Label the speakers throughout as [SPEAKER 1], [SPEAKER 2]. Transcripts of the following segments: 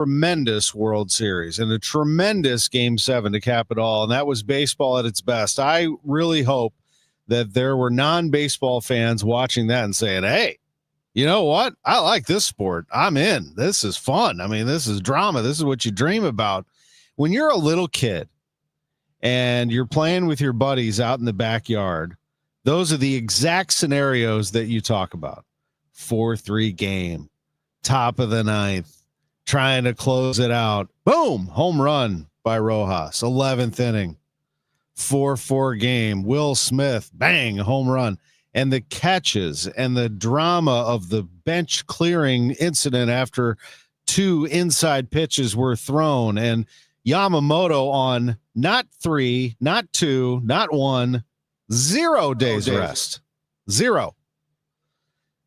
[SPEAKER 1] tremendous World Series and a tremendous Game 7 to cap it all, and that was baseball at its best. I really hope that there were non-baseball fans watching that and saying, hey, you know what? I like this sport. I'm in. This is fun. I mean, this is drama. This is what you dream about. When you're a little kid and you're playing with your buddies out in the backyard, those are the exact scenarios that you talk about. 4-3 game, top of the ninth, trying to close it out. Boom, home run by Rojas, 11th inning. 4-4 game, Will Smith, bang, home run. And the catches and the drama of the bench clearing incident after 2 inside pitches were thrown, and Yamamoto on not 3, not 2, not 1, 0 days rest. 0.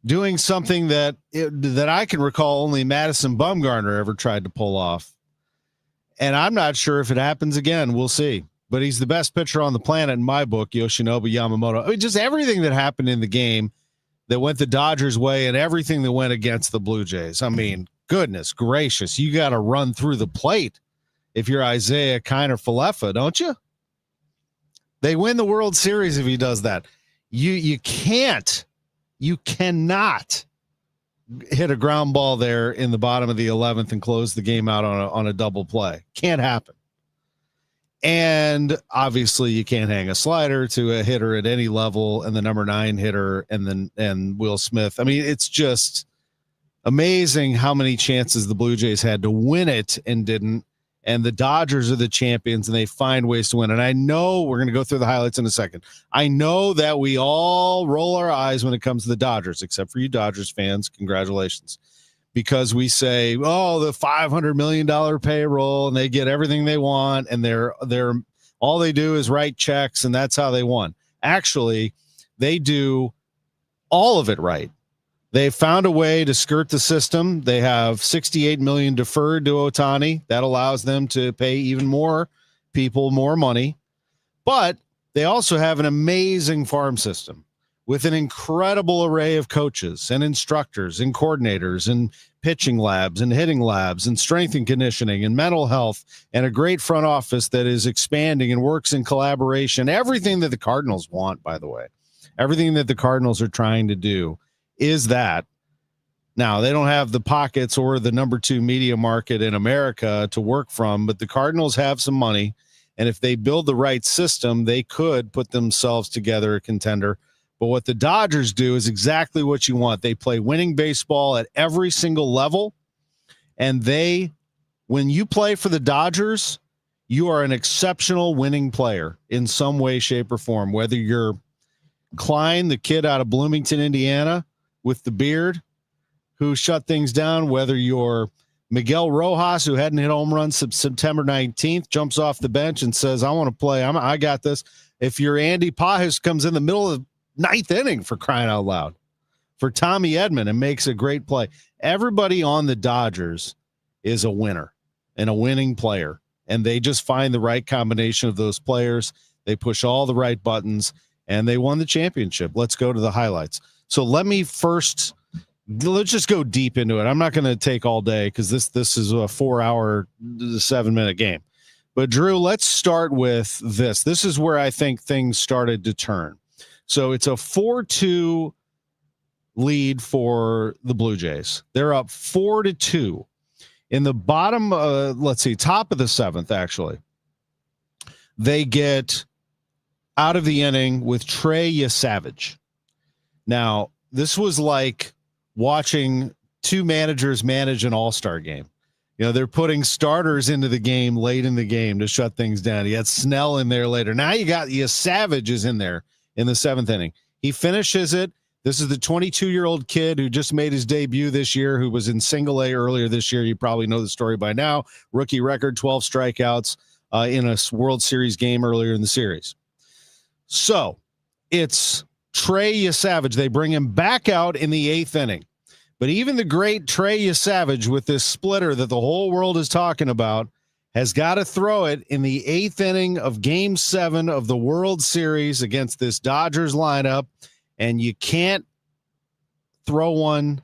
[SPEAKER 1] Doing something that I can recall only Madison Bumgarner ever tried to pull off. And I'm not sure if it happens again. We'll see. But he's the best pitcher on the planet in my book, Yoshinobu Yamamoto. I mean, just everything that happened in the game that went the Dodgers' way and everything that went against the Blue Jays. I mean, goodness gracious, you got to run through the plate if you're Isaiah Kiner-Falefa, don't you? They win the World Series if he does that. You cannot hit a ground ball there in the bottom of the 11th and close the game out on a double play. Can't happen. And obviously you can't hang a slider to a hitter at any level, and the number 9 hitter and Will Smith. I mean, it's just amazing how many chances the Blue Jays had to win it and didn't. And the Dodgers are the champions, and they find ways to win. And I know we're going to go through the highlights in a second. I know that we all roll our eyes when it comes to the Dodgers, except for you Dodgers fans. Congratulations. Because we say, oh, the $500 million payroll, and they get everything they want, and they're all they do is write checks, and that's how they won. Actually, they do all of it right. They found a way to skirt the system. They have $68 million deferred to Ohtani. That allows them to pay even more people more money. But they also have an amazing farm system with an incredible array of coaches and instructors and coordinators and pitching labs and hitting labs and strength and conditioning and mental health, and a great front office that is expanding and works in collaboration. Everything that the Cardinals want, by the way, everything that the Cardinals are trying to do is that. Now, they don't have the pockets or the number 2 media market in America to work from, but the Cardinals have some money. And if they build the right system, they could put themselves together a contender. But what the Dodgers do is exactly what you want. They play winning baseball at every single level. And when you play for the Dodgers, you are an exceptional winning player in some way, shape, or form. Whether you're Klein, the kid out of Bloomington, Indiana, with the beard, who shut things down, whether you're Miguel Rojas, who hadn't hit home runs since September 19th, jumps off the bench and says, I want to play. I got this. If you're Andy Pahus, comes in the middle of 9th inning, for crying out loud, for Tommy Edman, and makes a great play. Everybody on the Dodgers is a winner and a winning player, and they just find the right combination of those players. They push all the right buttons, and they won the championship. Let's go to the highlights. So let's just go deep into it. I'm not going to take all day because this is a 4-hour, 7-minute game. But Drew, let's start with this. This is where I think things started to turn. So it's a 4-2 lead for the Blue Jays. They're up 4-2 in the bottom. Top of the 7th, actually. They get out of the inning with Trey Yesavage. Now, this was like watching 2 managers manage an all-star game. You know, they're putting starters into the game late in the game to shut things down. You had Snell in there later. Now you got Yesavage is in there in the 7th inning. He finishes it. This is the 22-year-old kid who just made his debut this year, who was in single A earlier this year. You probably know the story by now. Rookie record, 12 strikeouts in a World Series game earlier in the series. So it's Trey Yesavage. They bring him back out in the 8th inning. But even the great Trey Yesavage, with this splitter that the whole world is talking about, has got to throw it in the 8th inning of Game 7 of the World Series against this Dodgers lineup. And you can't throw one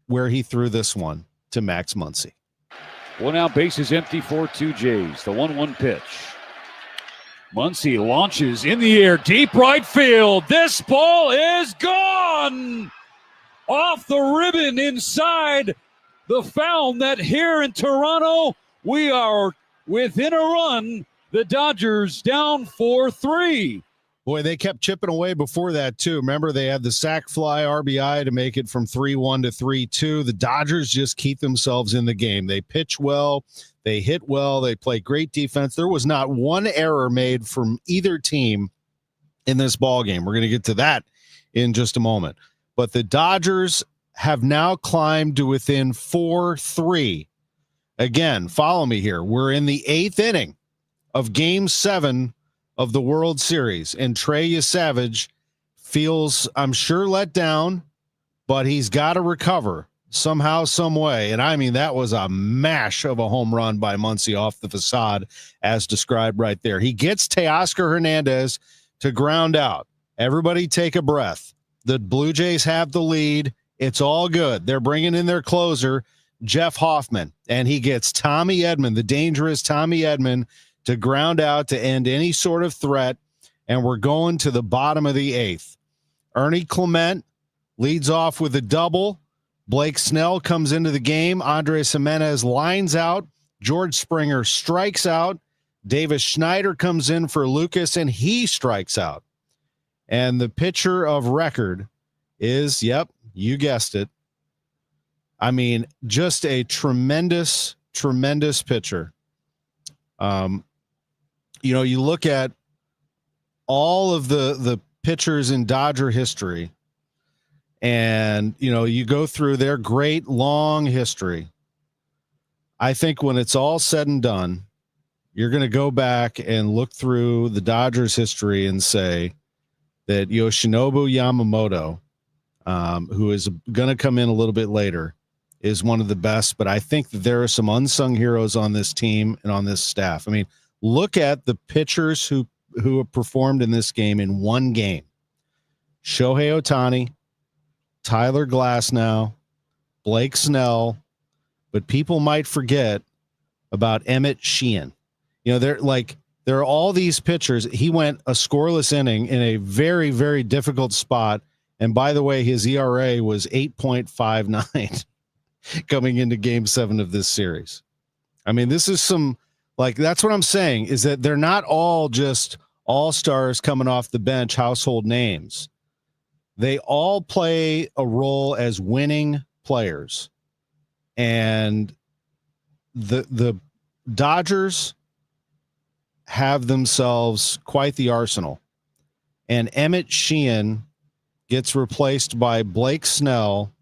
[SPEAKER 1] where he threw this one to Max Muncy.
[SPEAKER 2] One out, bases empty, 4-2 Jays. The 1-1 pitch. Muncy launches in the air, deep right field. This ball is gone! Off the ribbon inside the foul net here in Toronto. We are within a run. The Dodgers down 4-3.
[SPEAKER 1] Boy, they kept chipping away before that, too. Remember, they had the sac fly RBI to make it from 3-1 to 3-2. The Dodgers just keep themselves in the game. They pitch well. They hit well. They play great defense. There was not one error made from either team in this ballgame. We're going to get to that in just a moment. But the Dodgers have now climbed to within 4-3. Again, follow me here. We're in the 8th inning of Game 7 of the World Series, and Trey Yesavage feels, I'm sure, let down, but he's got to recover somehow, some way. And I mean, that was a mash of a home run by Muncy off the facade, as described right there. He gets Teoscar Hernandez to ground out. Everybody take a breath. The Blue Jays have the lead. It's all good. They're bringing in their closer, Jeff Hoffman, and he gets Tommy Edman, the dangerous Tommy Edman, to ground out to end any sort of threat, and we're going to the bottom of the 8th. Ernie Clement leads off with a double. Blake Snell comes into the game. Andres Jimenez lines out. George Springer strikes out. Davis Schneider comes in for Lucas, and he strikes out. And the pitcher of record is, yep, you guessed it. I mean, just a tremendous, tremendous pitcher. You know, you look at all of the pitchers in Dodger history, and, you know, you go through their great long history. I think when it's all said and done, you're going to go back and look through the Dodgers history and say that Yoshinobu Yamamoto, who is going to come in a little bit later, is one of the best. But I think that there are some unsung heroes on this team and on this staff. I mean, look at the pitchers who have performed in this game in one game. Shohei Ohtani, Tyler Glasnow, Blake Snell, but people might forget about Emmett Sheehan. You know, there are all these pitchers. He went a scoreless inning in a very, very difficult spot. And by the way, his ERA was 8.59 coming into Game 7 of this series. I mean, this is some, like, that's what I'm saying, is that they're not all just all-stars coming off the bench, household names. They all play a role as winning players. And the Dodgers have themselves quite the arsenal. And Emmett Sheehan gets replaced by Blake Snell,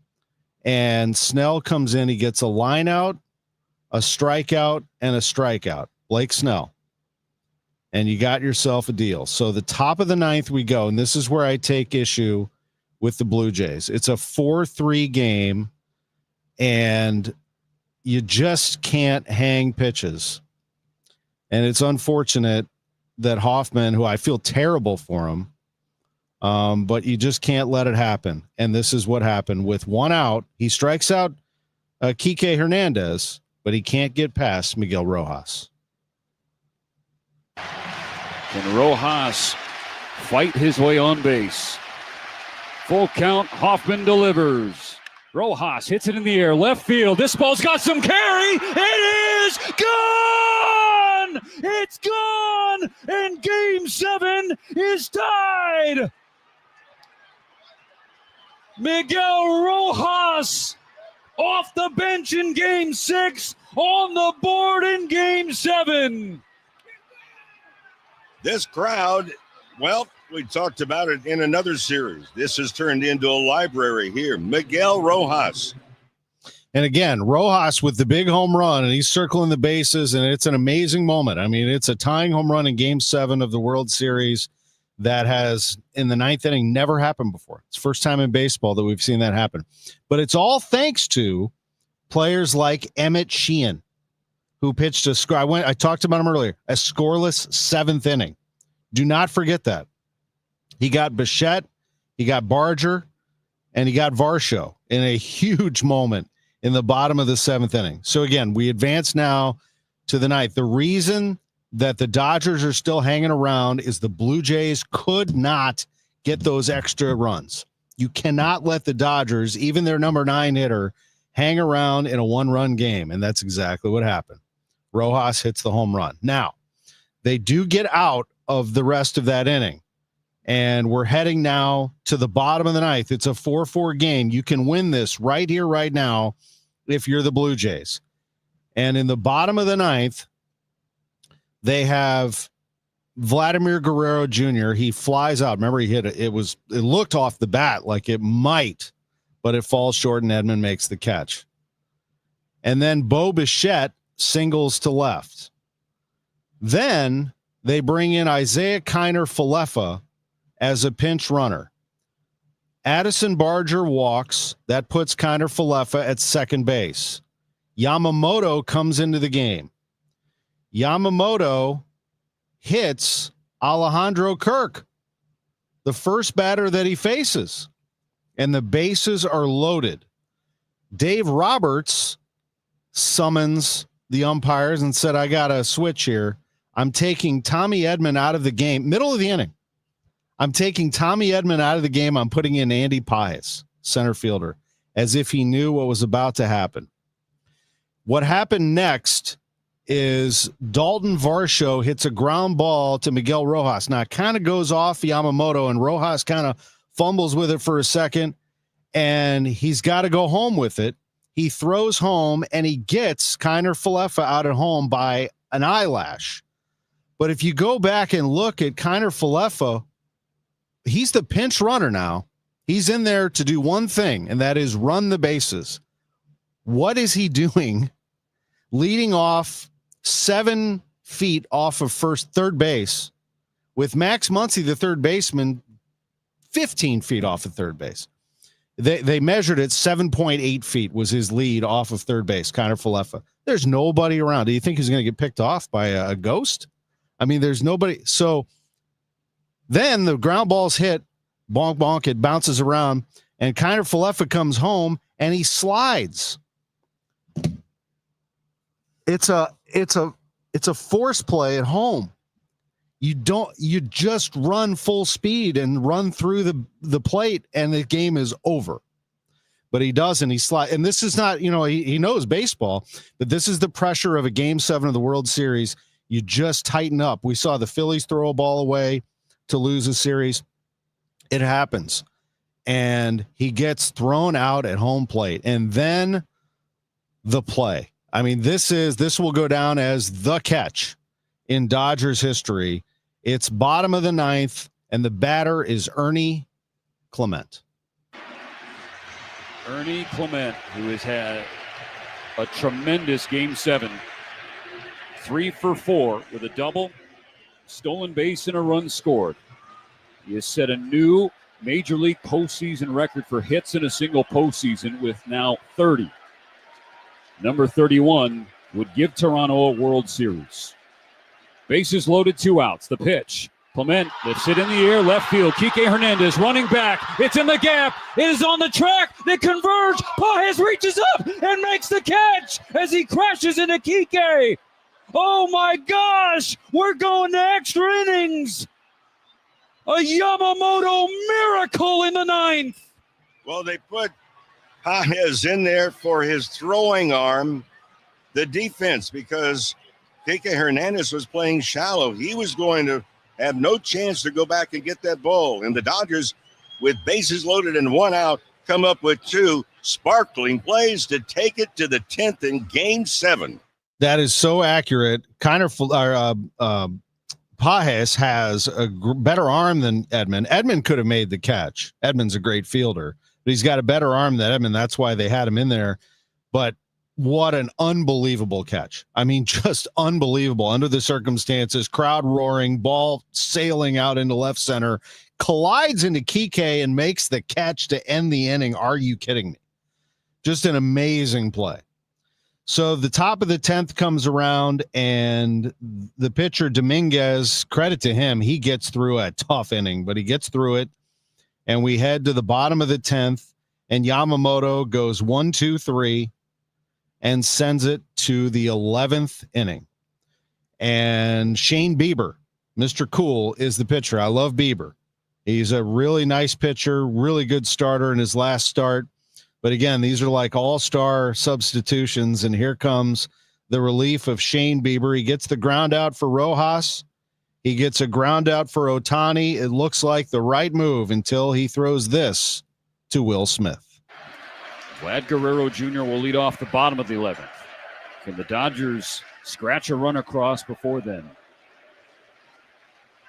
[SPEAKER 1] and Snell comes in. He gets a line out, a strikeout, and a strikeout. Blake Snell. And you got yourself a deal. So the top of the 9th we go, and this is where I take issue with the Blue Jays. It's a 4-3 game, and you just can't hang pitches. And it's unfortunate that Hoffman, who I feel terrible for him, but you just can't let it happen. And this is what happened. With one out, he strikes out Kike Hernandez, but he can't get past Miguel Rojas.
[SPEAKER 2] Can Rojas fight his way on base? Full count, Hoffman delivers. Rojas hits it in the air, left field. This ball's got some carry. It is gone! It's gone! And Game 7 is tied! Miguel Rojas off the bench in Game 6, on the board in Game 7.
[SPEAKER 3] This crowd, well, we talked about it in another series. This has turned into a library here. Miguel Rojas.
[SPEAKER 1] And again, Rojas with the big home run, and he's circling the bases, and it's an amazing moment. I mean, it's a tying home run in Game 7 of the World Series that has, in the 9th inning, never happened before. It's the first time in baseball that we've seen that happen. But it's all thanks to players like Emmett Sheehan, who pitched a score. I talked about him earlier, a scoreless 7th inning. Do not forget that. He got Bichette, he got Barger, and he got Varsho in a huge moment in the bottom of the 7th inning. So again, we advance now to the 9th. The reason that the Dodgers are still hanging around is the Blue Jays could not get those extra runs. You cannot let the Dodgers, even their number 9 hitter, hang around in a 1-run game. And that's exactly what happened. Rojas hits the home run. Now, they do get out of the rest of that inning. And we're heading now to the bottom of the 9th. It's a 4-4 game. You can win this right here, right now, if you're the Blue Jays. And in the bottom of the 9th, they have Vladimir Guerrero Jr. He flies out. Remember, he hit it. It looked off the bat like it might, but it falls short, and Edman makes the catch. And then Bo Bichette singles to left. Then they bring in Isaiah Kiner-Falefa as a pinch runner. Addison Barger walks. That puts Kiner-Falefa at second base. Yamamoto comes into the game. Yamamoto hits Alejandro Kirk, the first batter that he faces, and the bases are loaded. Dave Roberts summons the umpires and said, I got a switch here. I'm taking Tommy Edman out of the game, middle of the inning. I'm taking Tommy Edman out of the game. I'm putting in Andy Paez, center fielder, as if he knew what was about to happen. What happened next is Dalton Varsho hits a ground ball to Miguel Rojas. Now, it kind of goes off Yamamoto, and Rojas kind of fumbles with it for a second, and he's got to go home with it. He throws home, and he gets Kiner-Falefa out at home by an eyelash. But if you go back and look at Kiner-Falefa, he's the pinch runner now. He's in there to do one thing, and that is run the bases. What is he doing leading off 7 feet off of third base with Max Muncy, the third baseman, 15 feet off of third base? They measured it. 7.8 feet was his lead off of third base, Kiner-Falefa. There's nobody around. Do you think he's going to get picked off by a ghost? I mean, there's nobody. So then the ground ball's hit, bonk, bonk, it bounces around, and Kiner-Falefa comes home, and he slides. It's a force play at home. You just run full speed and run through the plate, and the game is over. But he doesn't. He slides. And this is not, he knows baseball, but this is the pressure of a Game 7 of the World Series. You just tighten up. We saw the Phillies throw a ball away to lose a series. It happens. And he gets thrown out at home plate. And then the play. I mean, this will go down as the catch in Dodgers history. It's bottom of the 9th, and the batter is Ernie Clement.
[SPEAKER 2] Ernie Clement, who has had a tremendous Game 7. 3 for 4 with a double, stolen base, and a run scored. He has set a new Major League postseason record for hits in a single postseason with now 30. Number 31 would give Toronto a World Series. Bases loaded, 2 outs. The pitch. Clement lifts it in the air, left field. Kike Hernandez running back. It's in the gap. It is on the track. They converge. Paez reaches up and makes the catch as he crashes into Kike. Oh my gosh, we're going to extra innings. A Yamamoto miracle in the 9th.
[SPEAKER 3] Well, they put Paez in there for his throwing arm, the defense, because Kike Hernandez was playing shallow. He was going to have no chance to go back and get that ball. And the Dodgers, with bases loaded and 1 out, come up with 2 sparkling plays to take it to the 10th in Game 7.
[SPEAKER 1] That is so accurate. Paez has a better arm than Edman. Edman could have made the catch. Edman's a great fielder, but he's got a better arm than Edman. That's why they had him in there. But what an unbelievable catch. I mean, just unbelievable under the circumstances. Crowd roaring, ball sailing out into left center, collides into Kike and makes the catch to end the inning. Are you kidding me? Just an amazing play. So the top of the 10th comes around, and the pitcher Dominguez, credit to him, he gets through a tough inning, but he gets through it. And we head to the bottom of the 10th, and Yamamoto goes 1, 2, 3, and sends it to the 11th inning. And Shane Bieber, Mr. Cool, is the pitcher. I love Bieber. He's a really nice pitcher, really good starter in his last start. But again, these are like all-star substitutions, and here comes the relief of Shane Bieber. He gets the ground out for Rojas. He gets a ground out for Ohtani. It looks like the right move until he throws this to Will Smith.
[SPEAKER 2] Vlad Guerrero Jr. will lead off the bottom of the 11th. Can the Dodgers scratch a run across before then?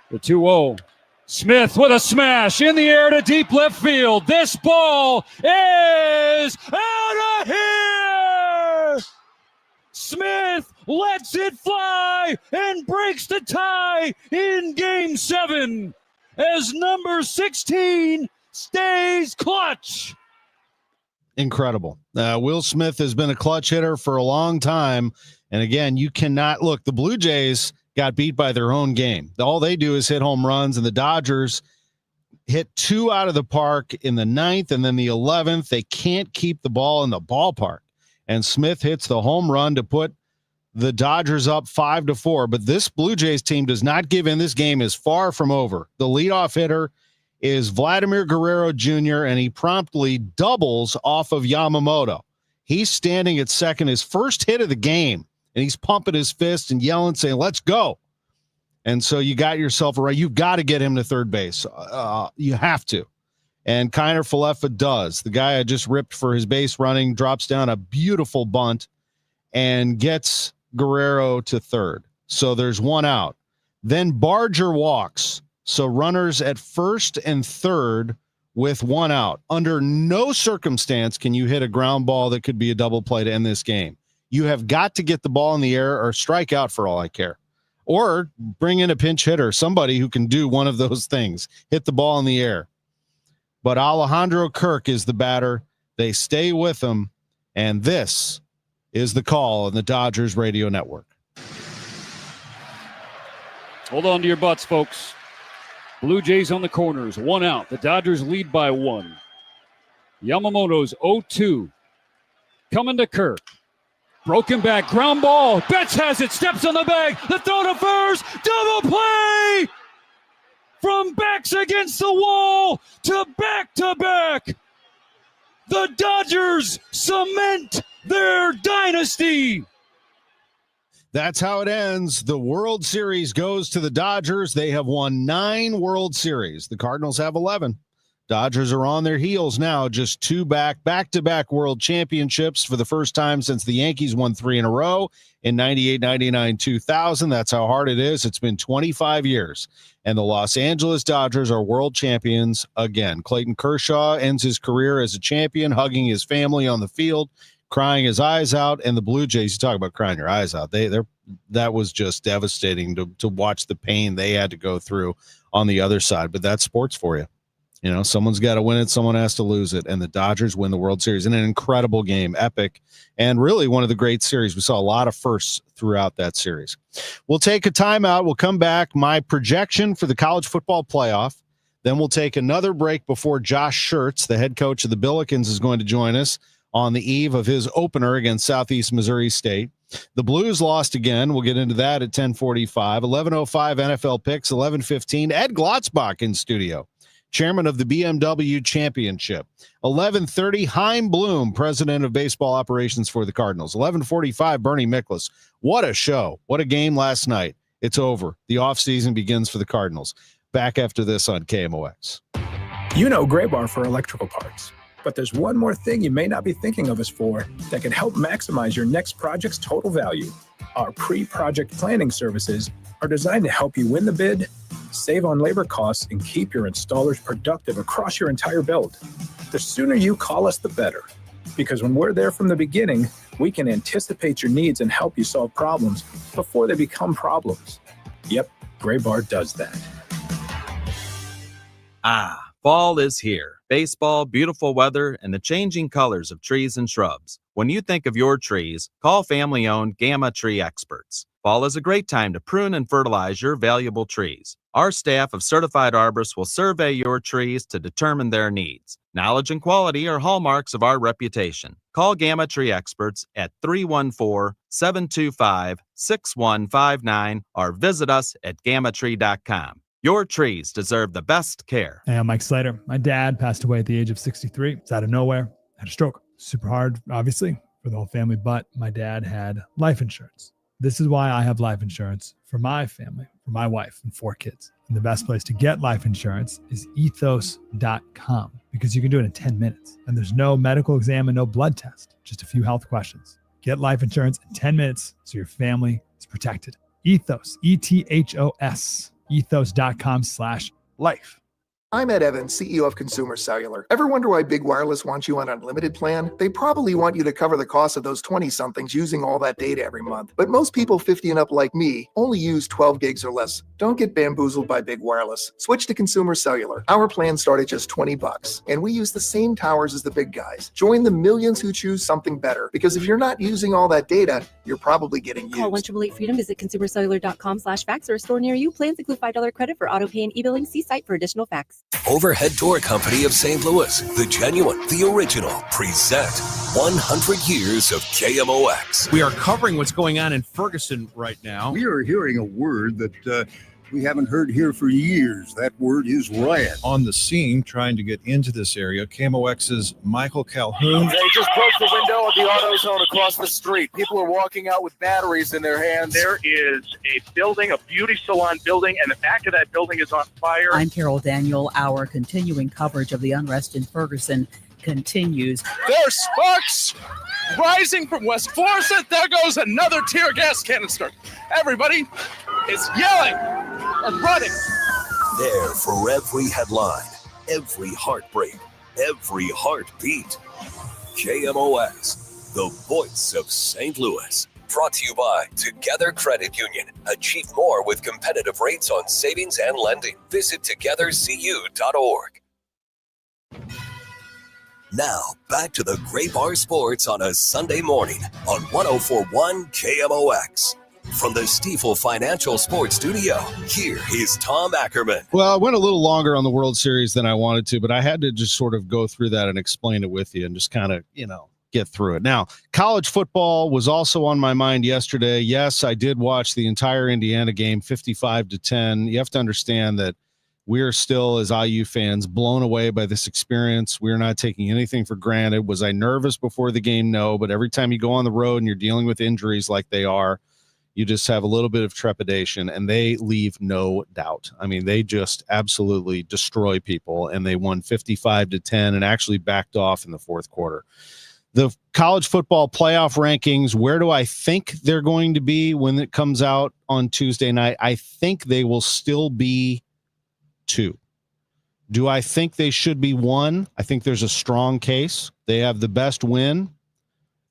[SPEAKER 2] The 2-0. Smith with a smash in the air to deep left field. This ball is out of here! Smith lets it fly and breaks the tie in Game 7 as number 16 stays clutch.
[SPEAKER 1] Incredible. Will Smith has been a clutch hitter for a long time. And again, you cannot look. The Blue Jays got beat by their own game. All they do is hit home runs, and the Dodgers hit 2 out of the park in the 9th and then the 11th. They can't keep the ball in the ballpark. And Smith hits the home run to put the Dodgers up 5-4. But this Blue Jays team does not give in. This game is far from over. The leadoff hitter is Vladimir Guerrero Jr., and he promptly doubles off of Yamamoto. He's standing at second, his first hit of the game, and he's pumping his fist and yelling, saying, let's go. And so you got yourself right. You've got to get him to third base. You have to. And Kiner Falefa does. The guy I just ripped for his base running drops down a beautiful bunt and gets Guerrero to third. So there's one out. Then Barger walks. So runners at first and third with one out. Under no circumstance can you hit a ground ball that could be a double play to end this game. You have got to get the ball in the air or strike out for all I care. Or bring in a pinch hitter, somebody who can do one of those things, hit the ball in the air. But Alejandro Kirk is the batter. They stay with him, and this is the call on the Dodgers radio network.
[SPEAKER 2] Hold on to your butts, folks. Blue Jays on the corners, one out. The Dodgers lead by 1. Yamamoto's 0-2. Coming to Kirk. Broken back, ground ball. Betts has it, steps on the bag. The throw to first, double play! From backs against the wall to back. The Dodgers cement their dynasty.
[SPEAKER 1] That's how it ends. The World Series goes to the Dodgers. They have won 9 World Series. The Cardinals have 11. Dodgers are on their heels now, just 2 back-to-back World Championships for the first time since the Yankees won 3 in a row in 98, 99, 2000. That's how hard it is. It's been 25 years, and the Los Angeles Dodgers are world champions again. Clayton Kershaw ends his career as a champion, hugging his family on the field, crying his eyes out, and the Blue Jays, you talk about crying your eyes out. That was just devastating to watch the pain they had to go through on the other side, but that's sports for you. You know, someone's got to win it, someone has to lose it, and the Dodgers win the World Series in an incredible game, epic, and really one of the great series. We saw a lot of firsts throughout that series. We'll take a timeout. We'll come back. My projection for the college football playoff. Then we'll take another break before Josh Schertz, the head coach of the Billikens, is going to join us on the eve of his opener against Southeast Missouri State. The Blues lost again. We'll get into that at 10:45. 11:05 NFL picks, 11:15. Ed Glotzbach in studio, chairman of the BMW Championship. 11:30, Chaim Bloom, president of baseball operations for the Cardinals. 11:45, Bernie Miklasz. What a show. What a game last night. It's over. The offseason begins for the Cardinals. Back after this on KMOX.
[SPEAKER 4] You know Gray Bar for electrical parts, but there's one more thing you may not be thinking of us for that can help maximize your next project's total value. Our pre-project planning services are designed to help you win the bid, save on labor costs, and keep your installers productive across your entire build. The sooner you call us, the better. Because when we're there from the beginning, we can anticipate your needs and help you solve problems before they become problems. Yep, Gray Bar does that.
[SPEAKER 5] Fall is here. Baseball, beautiful weather, and the changing colors of trees and shrubs. When you think of your trees, call family-owned Gamma Tree Experts. Fall is a great time to prune and fertilize your valuable trees. Our staff of certified arborists will survey your trees to determine their needs. Knowledge and quality are hallmarks of our reputation. Call Gamma Tree Experts at 314-725-6159 or visit us at gammatree.com. Your trees deserve the best care.
[SPEAKER 6] Hey, I'm Mike Slater. My dad passed away at the age of 63. It's out of nowhere. Had a stroke. Super hard, obviously, for the whole family, but my dad had life insurance. This is why I have life insurance for my family, for my wife and 4 kids. And the best place to get life insurance is ethos.com because you can do it in 10 minutes. And there's no medical exam and no blood test, just a few health questions. Get life insurance in 10 minutes so your family is protected. Ethos, ETHOS, ethos.com/life.
[SPEAKER 7] I'm Ed Evans, CEO of Consumer Cellular. Ever wonder why Big Wireless wants you on an unlimited plan? They probably want you to cover the cost of those 20-somethings using all that data every month. But most people 50 and up like me only use 12 gigs or less. Don't get bamboozled by Big Wireless. Switch to Consumer Cellular. Our plans start at just $20, and we use the same towers as the big guys. Join the millions who choose something better, because if you're not using all that data, you're probably getting used.
[SPEAKER 8] Call 1-888-FREEDOM, visit consumercellular.com/facts or a store near you. Plans include $5 credit for auto pay and e-billing. See site for additional facts.
[SPEAKER 9] Overhead Door Company of St. Louis, the genuine, the original, present 100 years of KMOX.
[SPEAKER 10] We are covering what's going on in Ferguson right now.
[SPEAKER 11] We are hearing a word that we haven't heard here for years. That word is riot.
[SPEAKER 12] On the scene, trying to get into this area, KMOX's Michael Calhoun.
[SPEAKER 13] They just broke the window of the AutoZone across the street. People are walking out with batteries in their hands.
[SPEAKER 14] There is a building, a beauty salon building, and the back of that building is on fire.
[SPEAKER 15] I'm Carol Daniel. Our continuing coverage of the unrest in Ferguson continues.
[SPEAKER 13] There's sparks rising from West Florissant. There goes another tear gas canister. Everybody is yelling and running.
[SPEAKER 9] There for every headline, every heartbreak, every heartbeat. KMOX, the voice of St. Louis. Brought to you by Together Credit Union. Achieve more with competitive rates on savings and lending. Visit togethercu.org. Now, back to the Gray Bar Sports on a Sunday morning on 104.1 KMOX. From the Stifel Financial Sports Studio, here is Tom Ackerman.
[SPEAKER 1] Well, I went a little longer on the World Series than I wanted to, but I had to just sort of go through that and explain it with you and just kind of, get through it. Now, college football was also on my mind yesterday. Yes, I did watch the entire Indiana game, 55-10. You have to understand that we are still, as IU fans, blown away by this experience. We're not taking anything for granted. Was I nervous before the game? No, but every time you go on the road and you're dealing with injuries like they are, you just have a little bit of trepidation, and they leave no doubt. I mean, they just absolutely destroy people, and they won 55-10 and actually backed off in the fourth quarter. The college football playoff rankings, where do I think they're going to be when it comes out on Tuesday night? I think they will still be 2. Do I think they should be 1? I think there's a strong case. They have the best win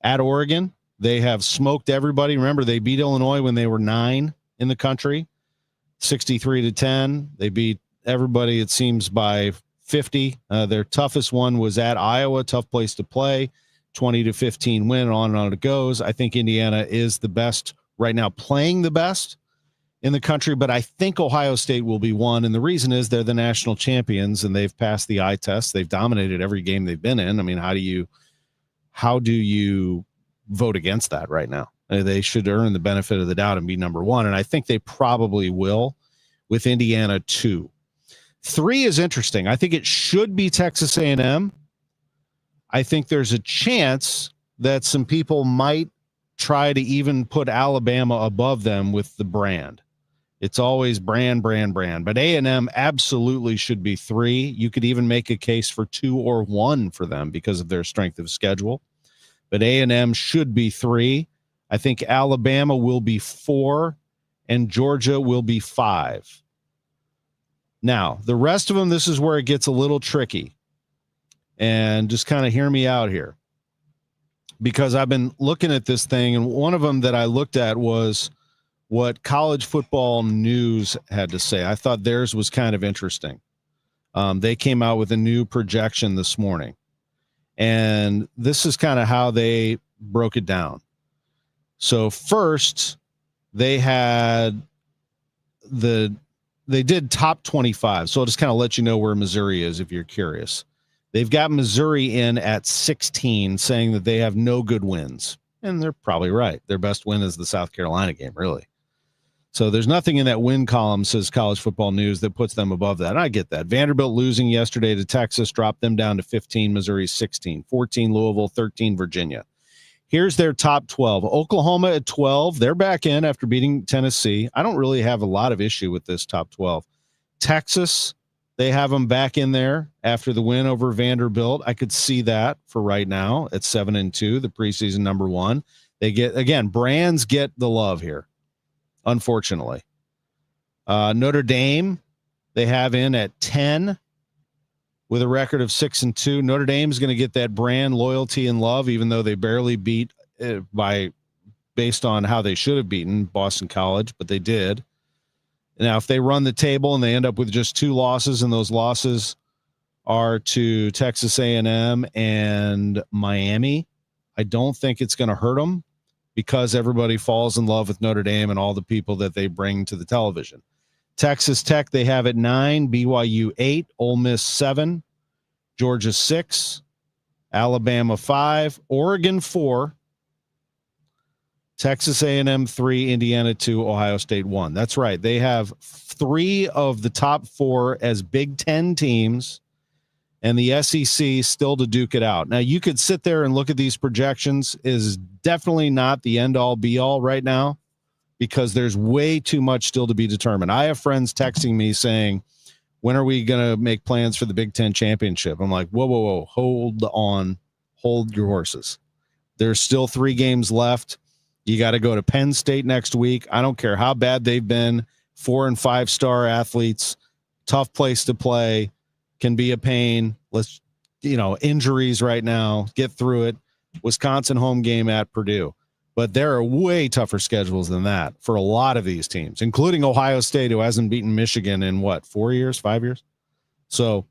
[SPEAKER 1] at Oregon. They have smoked everybody. Remember, they beat Illinois when they were 9 in the country, 63-10. They beat everybody, it seems, by 50. Their toughest one was at Iowa, tough place to play, 20-15 win, on and on it goes. I think Indiana is the best right now, playing the best in the country, but I think Ohio State will be 1. And the reason is they're the national champions and they've passed the eye test. They've dominated every game they've been in. I mean, how do you vote against that right now? They should earn the benefit of the doubt and be number 1. And I think they probably will, with Indiana 2. 3 is interesting. I think it should be Texas A&M. I think there's a chance that some people might try to even put Alabama above them with the brand. It's always brand. But A&M absolutely should be 3. You could even make a case for 2 or 1 for them because of their strength of schedule. But A&M should be 3. I think Alabama will be 4, and Georgia will be 5. Now, the rest of them, this is where it gets a little tricky. And just kind of hear me out here, because I've been looking at this thing, and one of them that I looked at was what College Football News had to say. I thought theirs was kind of interesting. They came out with a new projection this morning, and this is kind of how they broke it down. So first, they did top 25. So I'll just kind of let you know where Missouri is if you're curious. They've got Missouri in at 16, saying that they have no good wins. And they're probably right. Their best win is the South Carolina game, really. So there's nothing in that win column, says College Football News, that puts them above that. And I get that. Vanderbilt losing yesterday to Texas dropped them down to 15, Missouri 16, 14 Louisville, 13 Virginia. Here's their top 12. Oklahoma at 12. They're back in after beating Tennessee. I don't really have a lot of issue with this top 12. Texas, they have them back in there after the win over Vanderbilt. I could see that for right now at 7-2, the preseason number 1. They get, again, brands get the love here, unfortunately. Notre Dame, they have in at 10 with a record of 6-2. Notre Dame is going to get that brand loyalty and love, even though they barely beat based on how they should have beaten Boston College, but they did. Now, if they run the table and they end up with just 2 losses, and those losses are to Texas A&M and Miami, I don't think it's going to hurt them because everybody falls in love with Notre Dame and all the people that they bring to the television. Texas Tech, they have at 9, BYU 8, Ole Miss 7, Georgia 6, Alabama 5, Oregon 4, Texas A&M 3, Indiana 2, Ohio State 1. That's right. They have 3 of the top 4 as Big Ten teams, and the SEC still to duke it out. Now, you could sit there and look at these projections. Is definitely not the end-all, be-all right now because there's way too much still to be determined. I have friends texting me saying, when are we going to make plans for the Big Ten championship? I'm like, whoa, hold on. Hold your horses. There's still 3 games left. You got to go to Penn State next week. I don't care how bad they've been. 4- and 5-star athletes, tough place to play, can be a pain. Let's, injuries right now, get through it. Wisconsin home game at Purdue. But there are way tougher schedules than that for a lot of these teams, including Ohio State, who hasn't beaten Michigan in 4 years, 5 years. So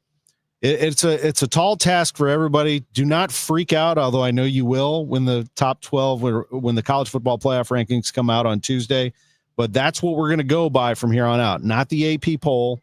[SPEAKER 1] it's a tall task for everybody. Do not freak out, although I know you will when the top 12, when the college football playoff rankings come out on Tuesday. But that's what we're going to go by from here on out. Not the AP poll,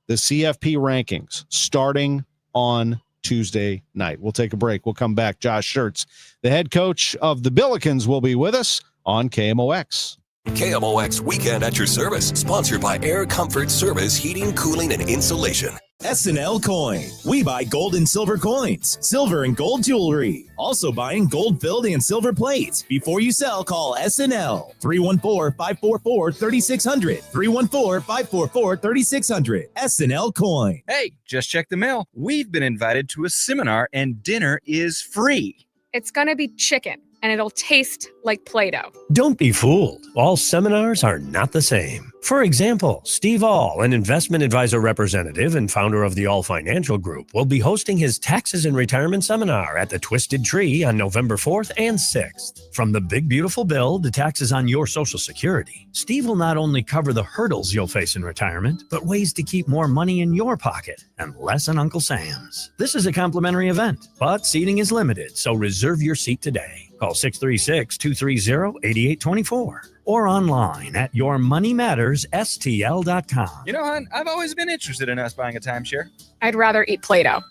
[SPEAKER 1] the CFP rankings starting on Tuesday night. We'll take a break. We'll come back. Josh Schertz, the head coach of the Billikens, will be with us on KMOX.
[SPEAKER 9] KMOX Weekend at your service, sponsored by Air Comfort Service Heating, Cooling, and Insulation.
[SPEAKER 16] SNL Coin. We buy gold and silver coins, silver and gold jewelry. Also buying gold-filled and silver plates. Before you sell, call SNL. 314-544-3600. 314-544-3600. SNL Coin.
[SPEAKER 17] Hey, just check the mail. We've been invited to a seminar and dinner is free.
[SPEAKER 18] It's going to be chicken, and it'll taste like Play-Doh.
[SPEAKER 19] Don't be fooled. All seminars are not the same. For example, Steve All, an investment advisor representative and founder of the All Financial Group, will be hosting his Taxes and Retirement Seminar at the Twisted Tree on November 4th and 6th. From the big beautiful bill to taxes on your Social Security, Steve will not only cover the hurdles you'll face in retirement, but ways to keep more money in your pocket and less in Uncle Sam's. This is a complimentary event, but seating is limited, so reserve your seat today. Call 636-230-8824 or online at yourmoneymattersstl.com.
[SPEAKER 17] You know, hon, I've always been interested in us buying a timeshare.
[SPEAKER 18] I'd rather eat Play-Doh.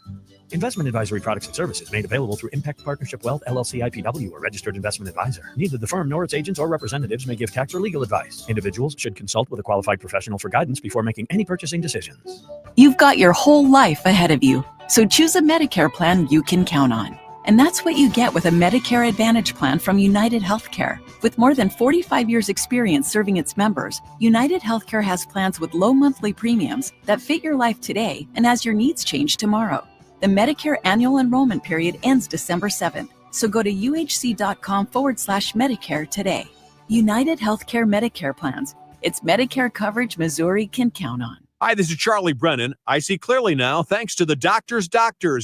[SPEAKER 19] Investment advisory products and services made available through Impact Partnership Wealth, LLC, IPW, or registered investment advisor. Neither the firm nor its agents or representatives may give tax or legal advice. Individuals should consult with a qualified professional for guidance before making any purchasing decisions.
[SPEAKER 20] You've got your whole life ahead of you, so choose a Medicare plan you can count on. And that's what you get with a Medicare Advantage plan from United Healthcare. With more than 45 years experience serving its members, United Healthcare has plans with low monthly premiums that fit your life today and as your needs change tomorrow. The Medicare annual enrollment period ends December 7th, so go to uhc.com/Medicare today. United Healthcare Medicare plans. It's Medicare coverage Missouri can count on.
[SPEAKER 10] Hi, this is Charlie Brennan. I see clearly now thanks to the doctors,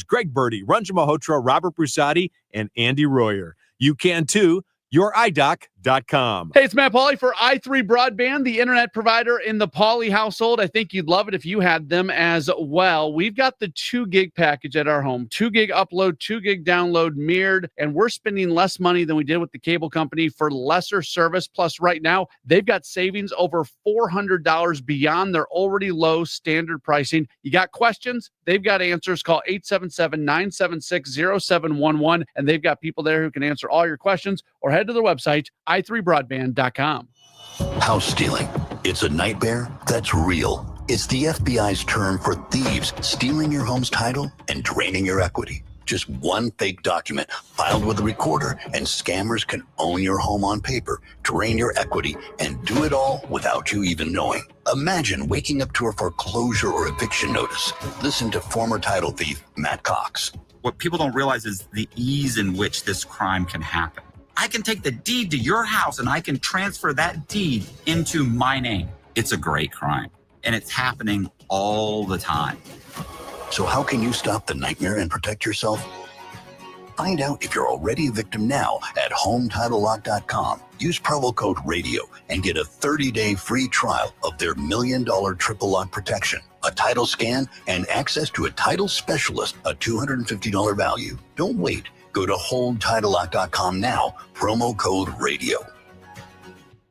[SPEAKER 10] Greg Birdie, Ranjan Malhotra, Robert Brusati, and Andy Royer. You can too. YourEyeDoc.com. HomeTitleLock.com.
[SPEAKER 21] Hey, it's Matt Pauley for i3 Broadband, the internet provider in the Pauley household. I think you'd love it if you had them as well. We've got the 2 gig package at our home, 2 gig upload, 2 gig download mirrored, and we're spending less money than we did with the cable company for lesser service. Plus, right now, they've got savings over $400 beyond their already low standard pricing. You got questions? They've got answers. Call 877-976-0711, and they've got people there who can answer all your questions, or head to their website, i3broadband.com.
[SPEAKER 22] House stealing. It's a nightmare that's real. It's the FBI's term for thieves stealing your home's title and draining your equity. Just one fake document filed with a recorder, and scammers can own your home on paper, drain your equity, and do it all without you even knowing. Imagine waking up to a foreclosure or eviction notice. Listen to former title thief Matt Cox.
[SPEAKER 23] What people don't realize is the ease in which this crime can happen. I can take the deed to your house and I can transfer that deed into my name. It's a great crime, and it's happening all the time.
[SPEAKER 22] So how can you stop the nightmare and protect yourself? Find out if you're already a victim now at HomeTitleLock.com. Use promo code RADIO and get a 30-day free trial of their $1 million triple lock protection, a title scan, and access to a title specialist, a $250 value. Don't wait. Go to HomeTitleLock.com now, promo code RADIO.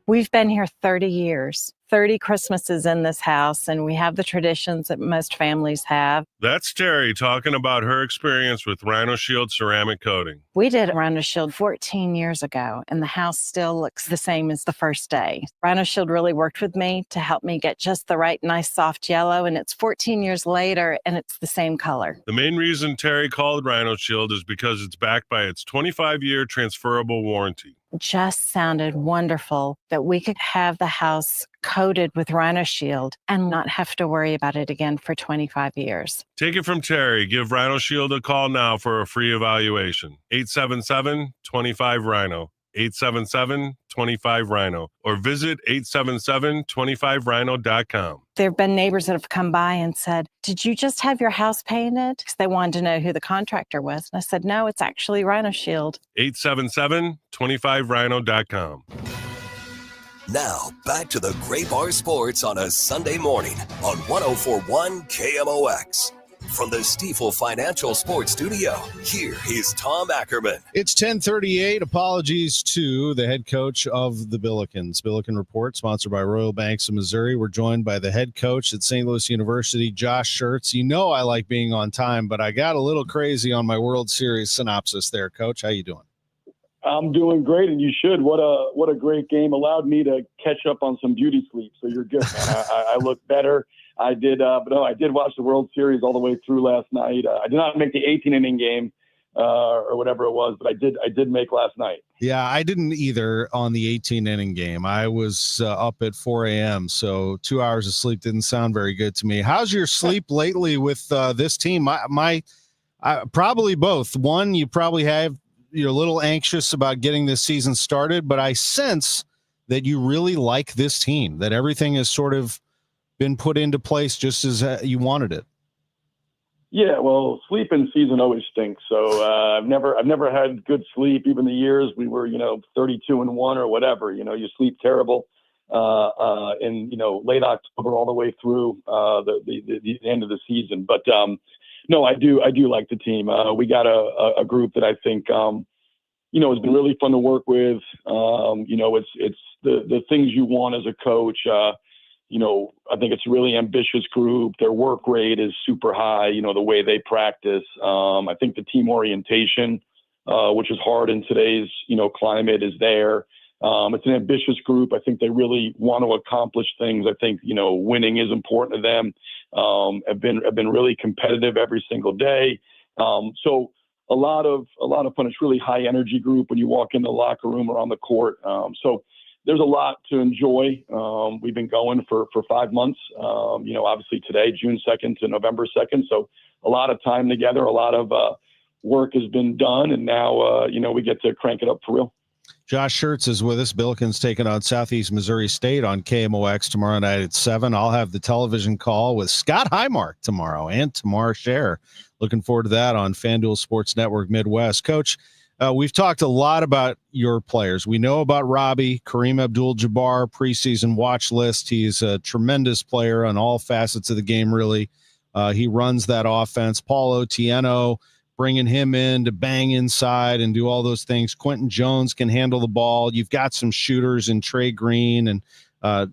[SPEAKER 24] We've been here 30 years, 30 Christmases in this house, and we have the traditions that most families have.
[SPEAKER 25] That's Terry talking about her experience with Rhino Shield ceramic coating.
[SPEAKER 24] We did Rhino Shield 14 years ago, and the house still looks the same as the first day. Rhino Shield really worked with me to help me get just the right, nice, soft yellow, and it's 14 years later, and it's the same color.
[SPEAKER 25] The main reason Terry called Rhino Shield is because it's backed by its 25-year transferable warranty.
[SPEAKER 24] Just sounded wonderful that we could have the house coated with Rhino Shield and not have to worry about it again for 25 years.
[SPEAKER 25] Take it from Terry. Give Rhino Shield a call now for a free evaluation. 877-25-RHINO. 877-25-RHINO. Or visit 877-25rhino.com.
[SPEAKER 24] There have been neighbors that have come by and said, "Did you just have your house painted?" Because they wanted to know who the contractor was. And I said, "No, it's actually Rhino Shield."
[SPEAKER 25] 877-25rhino.com.
[SPEAKER 9] Now, back to the Gray Bar Sports on a Sunday morning on 104.1 KMOX. From the Stifel Financial Sports Studio, here is Tom Ackerman.
[SPEAKER 1] It's 10:38. Apologies to the head coach of the Billikens. Billiken Report, sponsored by Royal Banks of Missouri. We're joined by the head coach at St. Louis University, Josh Schertz. You know I like being on time, but I got a little crazy on my World Series synopsis there, Coach. How you doing?
[SPEAKER 26] I'm doing great, and you should. What a great game. Allowed me to catch up on some beauty sleep, so you're good, man. I look better. I did, but no, I did watch the World Series all the way through last night. I did not make the 18-inning game or whatever it was, but I did make last night.
[SPEAKER 1] Yeah, I didn't either on the 18-inning game. I was up at 4 a.m., so 2 hours of sleep didn't sound very good to me. How's your sleep lately with this team? Probably both. One, you probably you're a little anxious about getting this season started, but I sense that you really like this team, that everything has sort of been put into place just as you wanted it.
[SPEAKER 26] Yeah, well, sleep in season always stinks. So I've never had good sleep. Even the years we were, 32-1 or whatever. You sleep terrible in late October all the way through the end of the season. But no, I do like the team. We got a group that I think has been really fun to work with. It's the things you want as a coach. I think it's a really ambitious group. Their work rate is super high, the way they practice. I think the team orientation, which is hard in today's, climate, is there. It's an ambitious group. I think they really want to accomplish things. I think, winning is important to them. Have been really competitive every single day. So a lot of fun. It's really high energy group when you walk in the locker room or on the court. So there's a lot to enjoy. We've been going for 5 months, obviously today, June 2nd to November 2nd. So a lot of time together, a lot of work has been done. And now, we get to crank it up for real.
[SPEAKER 1] Josh Schertz is with us. Billikens taking on Southeast Missouri State on KMOX tomorrow night at 7. I'll have the television call with Scott Highmark tomorrow and Tamar Scher. Looking forward to that on FanDuel Sports Network Midwest. Coach, We've talked a lot about your players. We know about Robbie, Kareem Abdul-Jabbar, preseason watch list. He's a tremendous player on all facets of the game, really. He runs that offense. Paul Otieno, bringing him in to bang inside and do all those things. Quentin Jones can handle the ball. You've got some shooters in Trey Green, and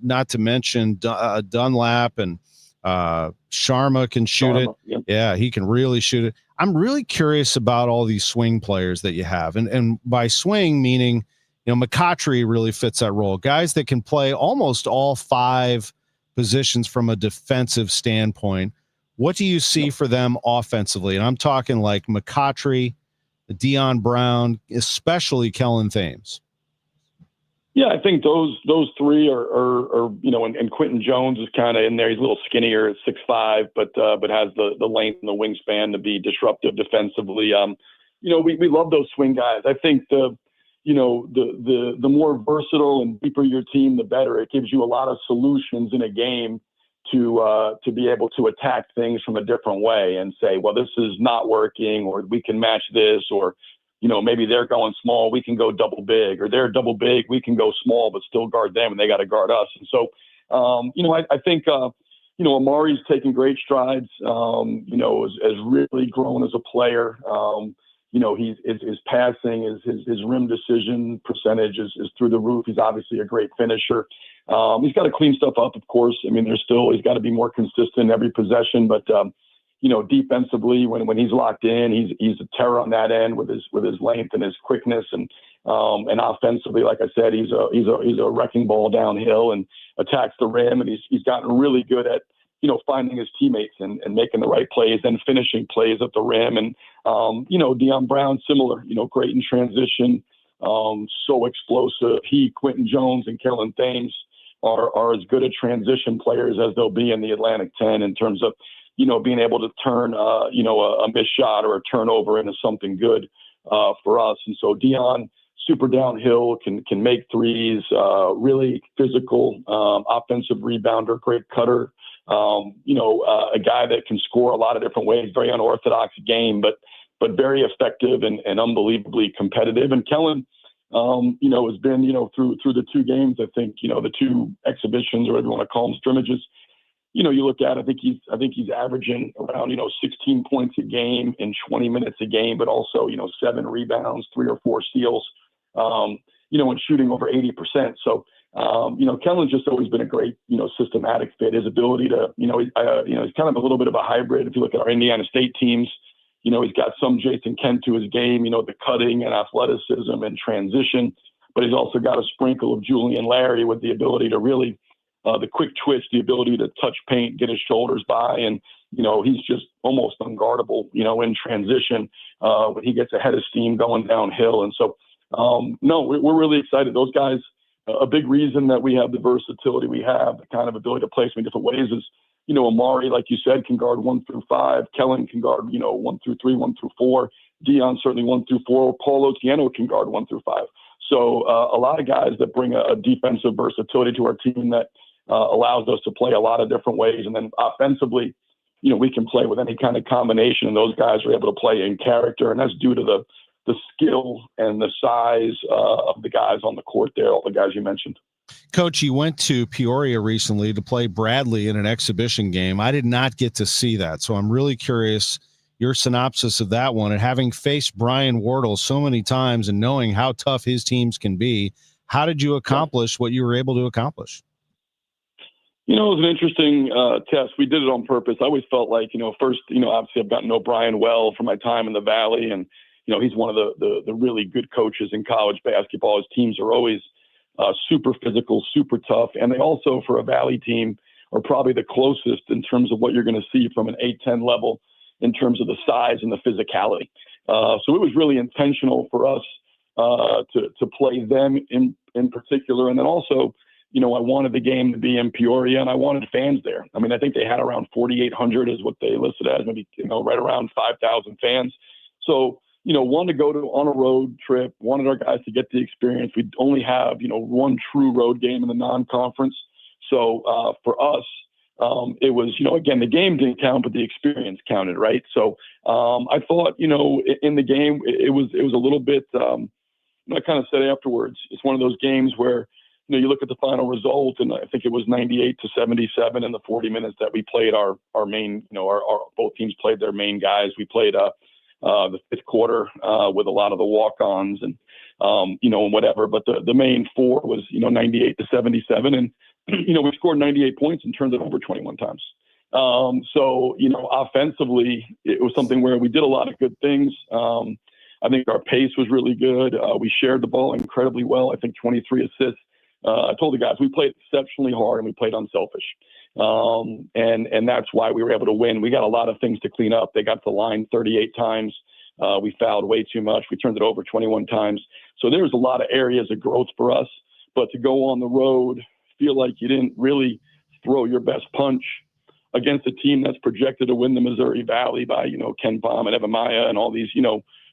[SPEAKER 1] not to mention Dunlap, and Sharma can shoot it.
[SPEAKER 26] Yep.
[SPEAKER 1] Yeah, he can really shoot it. I'm really curious about all these swing players that you have. And by swing, meaning, McCautry really fits that role. Guys that can play almost all 5 positions from a defensive standpoint. What do you see for them offensively? And I'm talking like McCautry, Deion Brown, especially Kellen Thames.
[SPEAKER 26] Yeah, I think those 3 are and Quentin Jones is kind of in there. He's a little skinnier at 6'5", but has the length and the wingspan to be disruptive defensively. We love those swing guys. I think the more versatile and deeper your team, the better. It gives you a lot of solutions in a game to be able to attack things from a different way and say, well, this is not working, or we can match this, or maybe they're going small, we can go double big, or they're double big, we can go small, but still guard them, and they got to guard us. And so, I think, Amari's taking great strides, has really grown as a player. His passing, his rim decision percentage is through the roof. He's obviously a great finisher. He's got to clean stuff up, of course. I mean, he's got to be more consistent every possession, but, defensively, when he's locked in, he's a terror on that end with his length and his quickness, and offensively, like I said, he's a wrecking ball downhill and attacks the rim, and he's gotten really good at finding his teammates and making the right plays and finishing plays at the rim. And Deion Brown, similar, great in transition, so explosive. Quentin Jones, and Kellen Thames are as good at transition players as they'll be in the Atlantic 10 in terms of being able to turn, a missed shot or a turnover into something good for us. And so Deion, super downhill, can make threes, really physical, offensive rebounder, great cutter, a guy that can score a lot of different ways, very unorthodox game, but very effective and unbelievably competitive. And Kellen, has been, through the 2 games, I think, the 2 exhibitions, or whatever you want to call them, scrimmages, you look at, I think he's averaging around, 16 points a game in 20 minutes a game, but also, 7 rebounds, 3 or 4 steals, and shooting over 80%. So, Kellen's just always been a great, systematic fit. His ability to, he's kind of a little bit of a hybrid. If you look at our Indiana State teams, he's got some Jason Kent to his game, the cutting and athleticism and transition, but he's also got a sprinkle of Julian Larry with the ability to really, the quick twitch, the ability to touch paint, get his shoulders by, and he's just almost unguardable, in transition when he gets ahead of steam going downhill. And so, we're really excited. Those guys, a big reason that we have the versatility we have, the kind of ability to place them in different ways is, Amari, like you said, can guard 1 through 5. Kellen can guard, 1 through 3, 1 through 4. Deion certainly 1 through 4. Paul Otieno can guard 1 through 5. So a lot of guys that bring a defensive versatility to our team that allows us to play a lot of different ways. And then offensively, we can play with any kind of combination, and those guys are able to play in character, and that's due to the skill and the size of the guys on the court there, all the guys you mentioned.
[SPEAKER 1] Coach, you went to Peoria recently to play Bradley in an exhibition game. I did not get to see that, so I'm really curious your synopsis of that one. And having faced Brian Wardle so many times and knowing how tough his teams can be, how did you accomplish what you were able to accomplish?
[SPEAKER 26] It was an interesting test. We did it on purpose. I always felt like, first, obviously I've gotten to know Brian well from my time in the Valley, and he's one of the really good coaches in college basketball. His teams are always super physical, super tough. And they also, for a Valley team, are probably the closest in terms of what you're going to see from an A-10 level in terms of the size and the physicality. So it was really intentional for us to play them in particular. And then also, I wanted the game to be in Peoria, and I wanted fans there. I mean, I think they had around 4,800 is what they listed as, maybe, right around 5,000 fans. So, wanted to go on a road trip, wanted our guys to get the experience. We only have, one true road game in the non-conference. So for us, it was, again, the game didn't count, but the experience counted, right? So I thought, in the game, it was a little bit, I kind of said afterwards, it's one of those games where, you look at the final result, and I think it was 98-77 in the 40 minutes that we played our main, our both teams played their main guys. We played the fifth quarter with a lot of the walk-ons and, and whatever. But the main four was, 98-77. And, we scored 98 points and turned it over 21 times. So, offensively, it was something where we did a lot of good things. I think our pace was really good. We shared the ball incredibly well. I think 23 assists. I told the guys we played exceptionally hard and we played unselfish. And that's why we were able to win. We got a lot of things to clean up. They got to the line 38 times. We fouled way too much. We turned it over 21 times. So there's a lot of areas of growth for us. But to go on the road, feel like you didn't really throw your best punch against a team that's projected to win the Missouri Valley by, Ken Baum and Evan Maya and all these,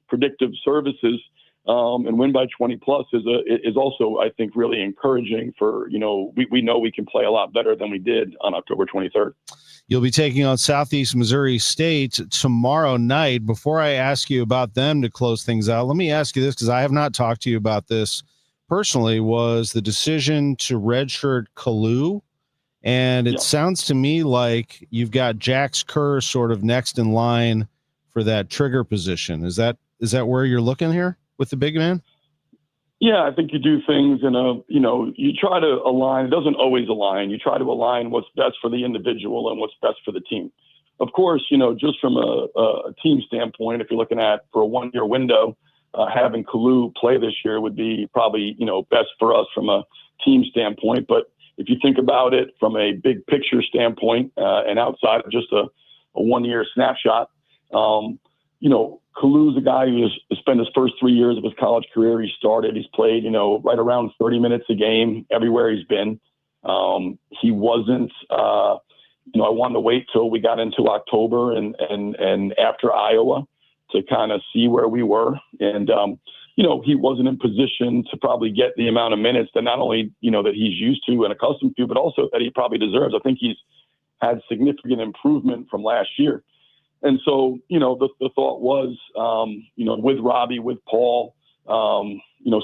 [SPEAKER 26] predictive services, and win by 20 plus is also, I think, really encouraging for, we know we can play a lot better than we did on October 23rd.
[SPEAKER 1] You'll be taking on Southeast Missouri State tomorrow night. Before I ask you about them to close things out, let me ask you this, because I have not talked to you about this personally, was the decision to redshirt Kalu. And it sounds to me like you've got Jax Kerr sort of next in line for that trigger position. Is that where you're looking here with the big man?
[SPEAKER 26] Yeah, I think you do things in you try to align. It doesn't always align. You try to align what's best for the individual and what's best for the team. Of course, just from a team standpoint, if you're looking at for a 1-year window, having Kalu play this year would be probably, best for us from a team standpoint. But if you think about it from a big picture standpoint, and outside of just a 1-year snapshot, Kalu's a guy who has spent his first 3 years of his college career. He's played, right around 30 minutes a game everywhere he's been. He wasn't, I wanted to wait till we got into October and after Iowa to kind of see where we were. And, he wasn't in position to probably get the amount of minutes that not only, that he's used to and accustomed to, but also that he probably deserves. I think he's had significant improvement from last year. And so, the thought was, with Robbie, with Paul,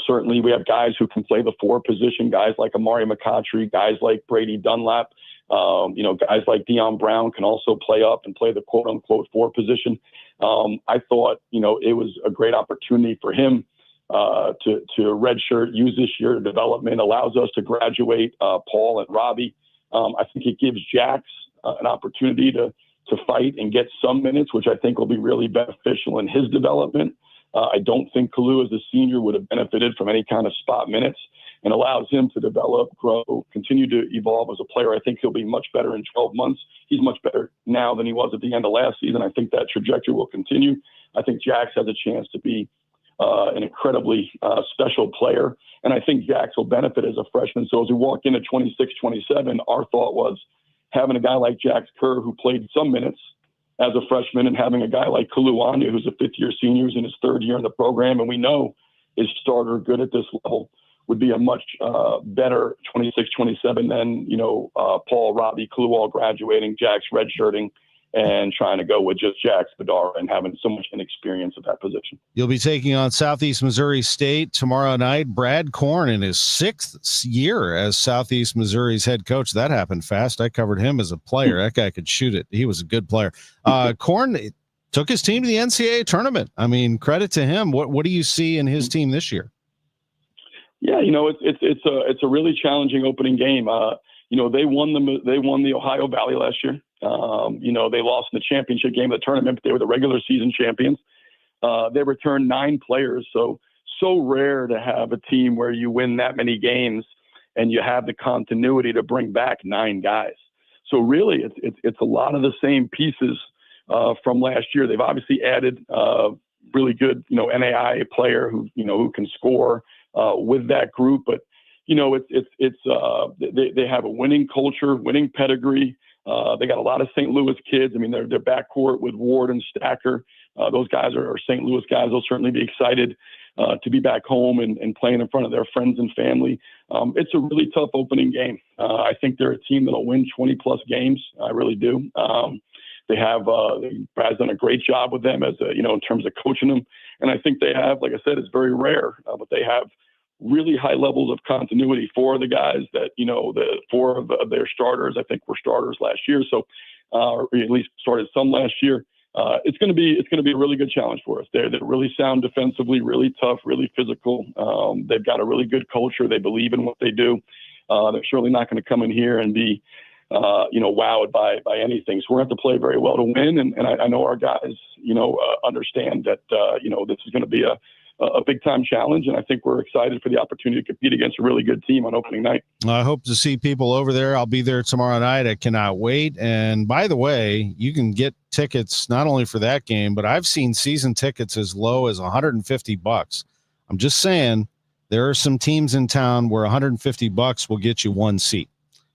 [SPEAKER 26] certainly we have guys who can play the 4 position, guys like Amari McCoughtry, guys like Brady Dunlap, guys like Deion Brown can also play up and play the quote unquote 4 position. I thought, it was a great opportunity for him to redshirt, use this year to development, allows us to graduate Paul and Robbie. I think it gives Jax an opportunity to fight and get some minutes, which I think will be really beneficial in his development. I don't think Kalu as a senior would have benefited from any kind of spot minutes, and allows him to develop, grow, continue to evolve as a player. I think he'll be much better in 12 months. He's much better now than he was at the end of last season. I think that trajectory will continue. I think Jax has a chance to be an incredibly special player, and I think Jax will benefit as a freshman. So as we walk into 26-27, our thought was having a guy like Jax Kerr who played some minutes as a freshman, and having a guy like Kalu Anya, who's a 5th-year senior, in his 3rd year in the program, and we know is starter good at this level, would be a much better 26-27 than, Paul, Robbie, Kalu all graduating, Jax redshirting, and trying to go with just Jax Bedara and having so much inexperience at that position.
[SPEAKER 1] You'll be taking on Southeast Missouri State tomorrow night. Brad Korn in his 6th year as Southeast Missouri's head coach. That happened fast. I covered him as a player. That guy could shoot it. He was a good player. Korn took his team to the NCAA tournament. I mean, credit to him. What do you see in his team this year?
[SPEAKER 26] Yeah, it's a really challenging opening game. They won the Ohio Valley last year. They lost in the championship game of the tournament, but they were the regular season champions. They returned 9 players. So rare to have a team where you win that many games and you have the continuity to bring back 9 guys. So really it's a lot of the same pieces, from last year. They've obviously added, really good, NAIA player who can score, with that group, but they have a winning culture, winning pedigree. They got a lot of St. Louis kids. I mean, their backcourt with Ward and Stacker. Those guys are St. Louis guys. They'll certainly be excited to be back home and playing in front of their friends and family. it's a really tough opening game. I think they're a team that'll win 20-plus games. I really do. They have Brad's done a great job with them in terms of coaching them. And I think they have, like I said, it's very rare, but they have really high levels of continuity for the guys that, the four of their starters, I think were starters last year. So, or at least started some last year. It's going to be a really good challenge for us. They're really sound defensively, really tough, really physical. They've got a really good culture. They believe in what they do. They're certainly not going to come in here and be, wowed by anything. So we're going to have to play very well to win. And I know our guys, understand that, this is going to be a big time challenge. And I think we're excited for the opportunity to compete against a really good team on opening night.
[SPEAKER 1] I hope to see people over there. I'll be there tomorrow night. I cannot wait. And by the way, you can get tickets not only for that game, but I've seen season tickets as low as $150. I'm just saying there are some teams in town where $150 will get you one seat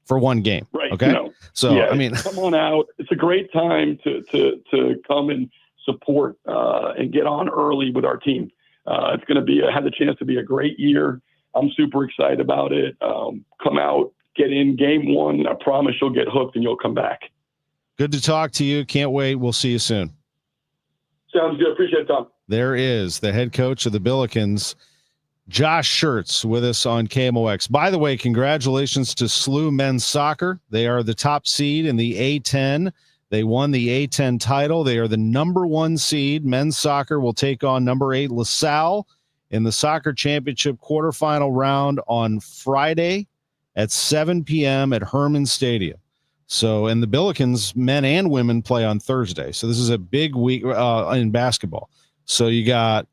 [SPEAKER 1] for one game.
[SPEAKER 26] Right.
[SPEAKER 1] Okay. So,
[SPEAKER 26] yeah,
[SPEAKER 1] I mean,
[SPEAKER 26] come on out. It's a great time to come and support and get on early with our team. It's going to have the chance to be a great year. I'm super excited about it. Come out, get in game one. I promise you'll get hooked and you'll come back.
[SPEAKER 1] good to talk to you. Can't wait. We'll see you soon.
[SPEAKER 26] Sounds good. Appreciate it, Tom.
[SPEAKER 1] There is the head coach of the Billikens, Josh Schertz, with us on KMOX. By the way, congratulations to SLU men's soccer. They are the top seed in the A10. They won the A10 title. They are the number 1 seed. Men's soccer will take on number 8 LaSalle in the soccer championship quarterfinal round on Friday at 7 p.m. at Herman Stadium. So, and the Billikens, men and women, play on Thursday. So this is a big week in basketball. So you got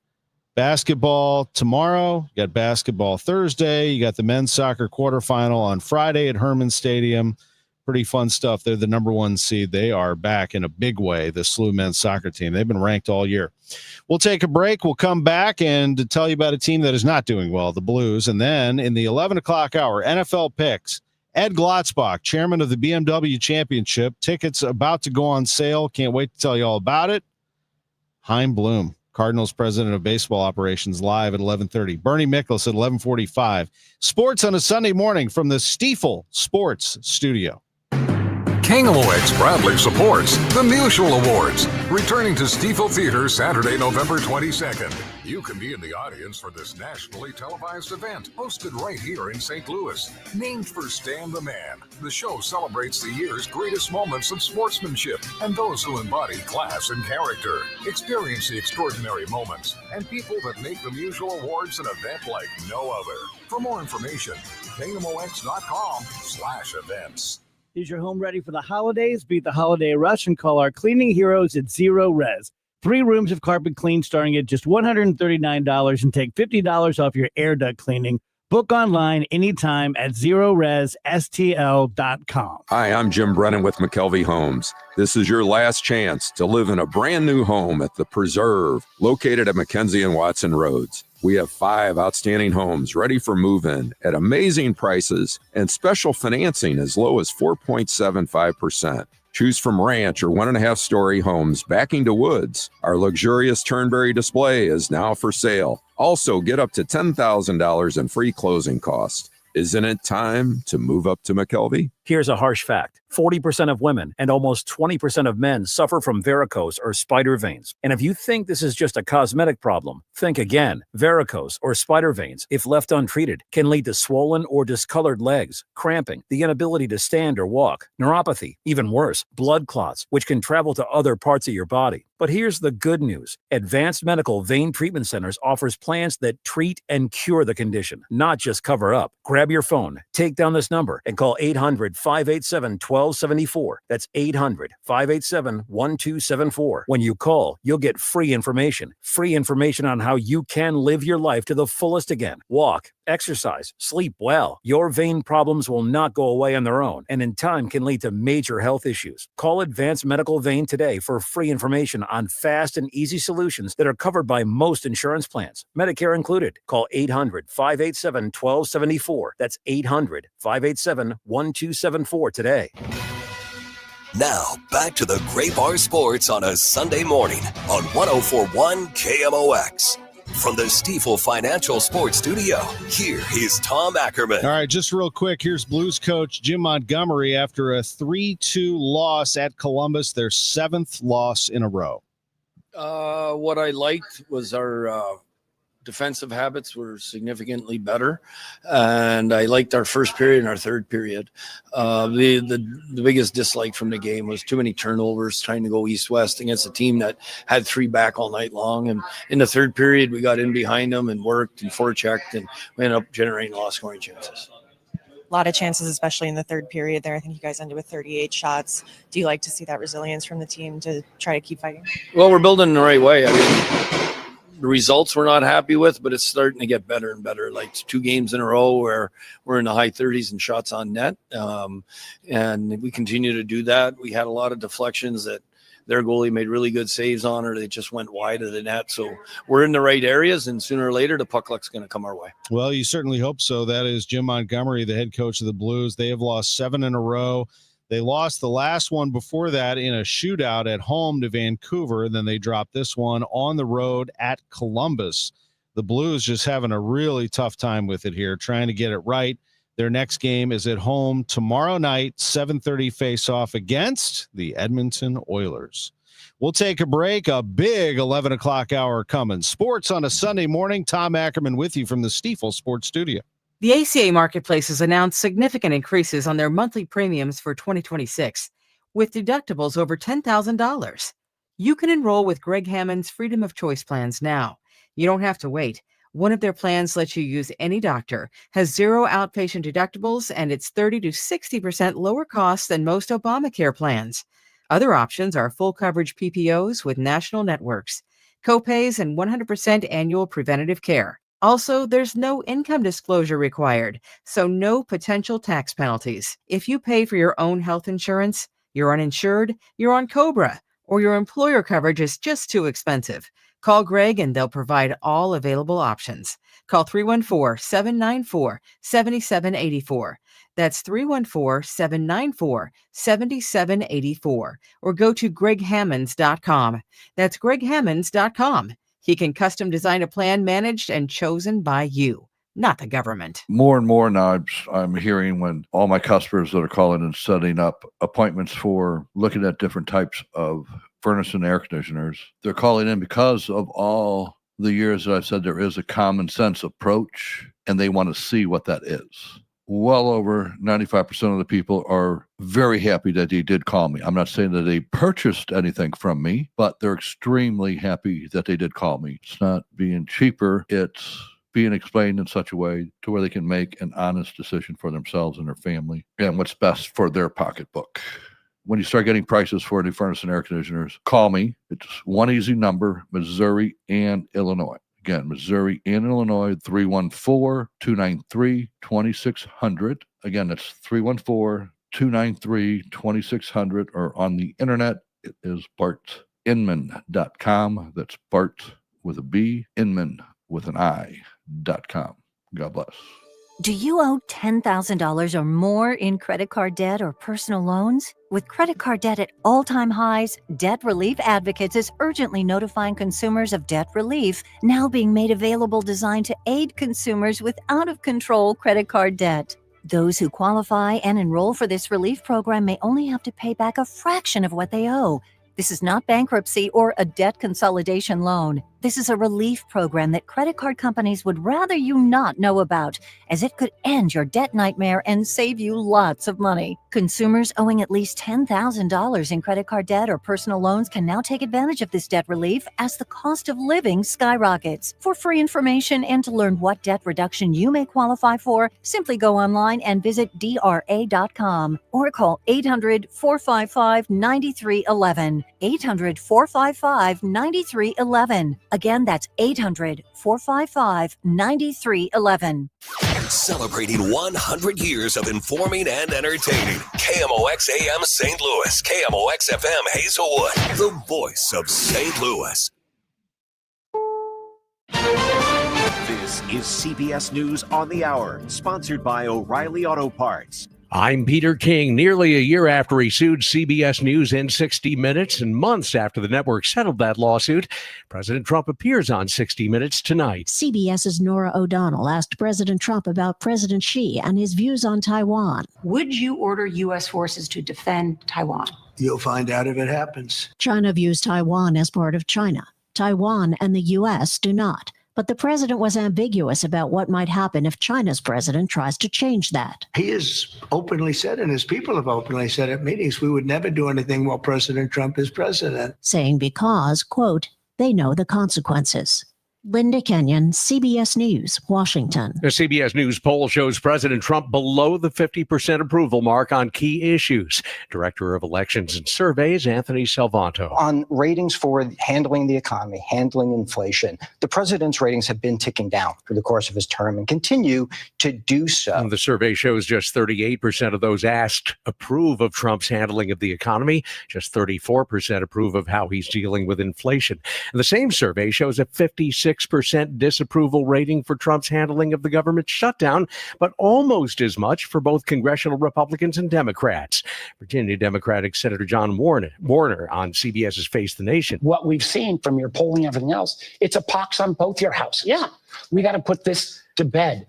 [SPEAKER 1] basketball tomorrow, you got basketball Thursday, you got the men's soccer quarterfinal on Friday at Herman Stadium. Pretty fun stuff. They're the number 1 seed. They are back in a big way, the SLU men's soccer team. They've been ranked all year. We'll take a break. We'll come back and to tell you about a team that is not doing well, the Blues. And then in the 11 o'clock hour, NFL picks. Ed Glotzbach, chairman of the BMW Championship. Tickets about to go on sale. Can't wait to tell you all about it. Chaim Bloom, Cardinals president of baseball operations, live at 11:30. Bernie Miklasz at 11:45. Sports on a Sunday morning from the Stiefel Sports Studio.
[SPEAKER 2] KMOX proudly supports the Mutual Awards, returning to Stiefel Theater Saturday, November 22nd. You can be in the audience for this nationally televised event, hosted right here in St. Louis. Named for Stan the Man, the show celebrates the year's greatest moments of sportsmanship and those who embody class and character. Experience the extraordinary moments and people that make the Mutual Awards an event like no other. For more information, KMOX.com/events.
[SPEAKER 3] Is your home ready for the holidays? Beat the holiday rush and call our cleaning heroes at Zero Res. 3 rooms of carpet clean starting at just $139 and take $50 off your air duct cleaning. Book online anytime at ZeroResSTL.com.
[SPEAKER 4] Hi, I'm Jim Brennan with McKelvey Homes. This is your last chance to live in a brand new home at The Preserve, located at McKenzie and Watson Roads. We have 5 outstanding homes ready for move-in at amazing prices and special financing as low as 4.75%. Choose from ranch or 1.5-story homes backing to woods. Our luxurious Turnberry display is now for sale. Also, get up to $10,000 in free closing costs. Isn't it time to move up to McKelvey?
[SPEAKER 5] Here's a harsh fact. 40% of women and almost 20% of men suffer from varicose or spider veins. And if you think this is just a cosmetic problem, think again. Varicose or spider veins, if left untreated, can lead to swollen or discolored legs, cramping, the inability to stand or walk, neuropathy, even worse, blood clots, which can travel to other parts of your body. But here's the good news. Advanced Medical Vein Treatment Centers offers plans that treat and cure the condition, not just cover up. Grab your phone, take down this number, and call 800-587-1274. That's 800-587-1274. When you call, you'll get free information on how you can live your life to the fullest again. Walk, exercise, sleep well. Your vein problems will not go away on their own, and in time can lead to major health issues. Call Advanced Medical Vein today for free information on fast and easy solutions that are covered by most insurance plans, Medicare included. Call 800-587-1274. That's 800-587-1274 today.
[SPEAKER 9] Now, back to the Gray Bar Sports on a Sunday morning on 104.1 KMOX. From the Stifel Financial Sports Studio, here is Tom Ackerman.
[SPEAKER 1] All right, just real quick, here's Blues coach Jim Montgomery after a 3-2 loss at Columbus, their 7th loss in a row.
[SPEAKER 6] What I liked was our defensive habits were significantly better, and I liked our first period and our third period. The biggest dislike from the game was too many turnovers, trying to go east-west against a team that had 3 back all night long. And in the third period, we got in behind them and worked and forechecked, and we ended up generating a lot of scoring chances.
[SPEAKER 7] A lot of chances, especially in the third period there. I think you guys ended with 38 shots. Do you like to see that resilience from the team to try to keep fighting?
[SPEAKER 6] Well, we're building the right way. I mean, the results we're not happy with, but it's starting to get better and better. Like 2 games in a row where we're in the high 30s in shots on net. And we continue to do that. We had a lot of deflections that their goalie made really good saves on, or they just went wide of the net. So we're in the right areas, and sooner or later, the puck luck's going to come our way.
[SPEAKER 1] Well, you certainly hope so. That is Jim Montgomery, the head coach of the Blues. They have lost 7 in a row. They lost the last one before that in a shootout at home to Vancouver. Then they dropped this one on the road at Columbus. The Blues just having a really tough time with it here, trying to get it right. Their next game is at home tomorrow night, 7:30 face-off against the Edmonton Oilers. We'll take a break, a big 11 o'clock hour coming. Sports on a Sunday morning. Tom Ackerman with you from the Stifel Sports Studio.
[SPEAKER 8] The ACA Marketplace has announced significant increases on their monthly premiums for 2026, with deductibles over $10,000. You can enroll with Greg Hammond's Freedom of Choice plans now. You don't have to wait. One of their plans lets you use any doctor, has 0 outpatient deductibles, and it's 30 to 60% lower costs than most Obamacare plans. Other options are full coverage PPOs with national networks, copays, and 100% annual preventative care. Also, there's no income disclosure required, so no potential tax penalties. If you pay for your own health insurance, you're uninsured, you're on COBRA, or your employer coverage is just too expensive, call Greg and they'll provide all available options. Call 314-794-7784. That's 314-794-7784. Or go to greghammonds.com. That's greghammonds.com. He can custom design a plan managed and chosen by you, not the government.
[SPEAKER 11] More and more now I'm hearing when all my customers that are calling and setting up appointments for looking at different types of furnace and air conditioners, they're calling in because of all the years that I've said there is a common sense approach, and they want to see what that is. Well over 95% of the people are very happy that they did call me. I'm not saying that they purchased anything from me, but they're extremely happy that they did call me. It's not being cheaper. It's being explained in such a way to where they can make an honest decision for themselves and their family and what's best for their pocketbook. When you start getting prices for new furnace and air conditioners, call me. It's one easy number, Missouri and Illinois. Again, Missouri and Illinois, 314-293-2600. Again, that's 314-293-2600. Or on the internet, it is bartinman.com. That's Bart with a B, Inman with an I.com. God bless.
[SPEAKER 12] Do you owe $10,000 or more in credit card debt or personal loans? With credit card debt at all-time highs, Debt Relief Advocates is urgently notifying consumers of debt relief now being made available, designed to aid consumers with out-of-control credit card debt. Those who qualify and enroll for this relief program may only have to pay back a fraction of what they owe. This is not bankruptcy or a debt consolidation loan. This is a relief program that credit card companies would rather you not know about, as it could end your debt nightmare and save you lots of money. Consumers owing at least $10,000 in credit card debt or personal loans can now take advantage of this debt relief as the cost of living skyrockets. For free information and to learn what debt reduction you may qualify for, simply go online and visit DRA.com or call 800-455-9311. 800-455-9311. Again, that's 800-455-9311.
[SPEAKER 9] Celebrating 100 years of informing and entertaining. KMOX AM St. Louis. KMOX FM Hazelwood. The voice of St. Louis.
[SPEAKER 14] This is CBS News on the Hour, sponsored by O'Reilly Auto Parts.
[SPEAKER 13] I'm Peter King. Nearly a year after he sued CBS News in 60 Minutes and months after the network settled that lawsuit, President Trump appears on 60 Minutes tonight.
[SPEAKER 14] CBS's Norah O'Donnell asked President Trump about President Xi and his views on Taiwan.
[SPEAKER 15] Would you order U.S. forces to defend Taiwan?
[SPEAKER 16] You'll find out if it happens.
[SPEAKER 14] China views Taiwan as part of China. Taiwan and the U.S. do not. But the president was ambiguous about what might happen if China's president tries to change that.
[SPEAKER 16] He has openly said, and his people have openly said at meetings, we would never do anything while President Trump is president.
[SPEAKER 14] Saying because, quote, they know the consequences. Linda Kenyon, CBS News, Washington.
[SPEAKER 13] The CBS News poll shows President Trump below the 50% approval mark on key issues. Director of Elections and Surveys, Anthony Salvanto.
[SPEAKER 17] On ratings for handling the economy, handling inflation, the president's ratings have been ticking down through the course of his term and continue to do so.
[SPEAKER 13] And the survey shows just 38% of those asked approve of Trump's handling of the economy. Just 34% approve of how he's dealing with inflation. And the same survey shows a 56% disapproval rating for Trump's handling of the government shutdown, but almost as much for both congressional Republicans and Democrats. Virginia Democratic Senator John Warner on CBS's Face the Nation.
[SPEAKER 18] What we've seen from your polling, everything else, it's a pox on both your houses. Yeah, we got to put this to bed.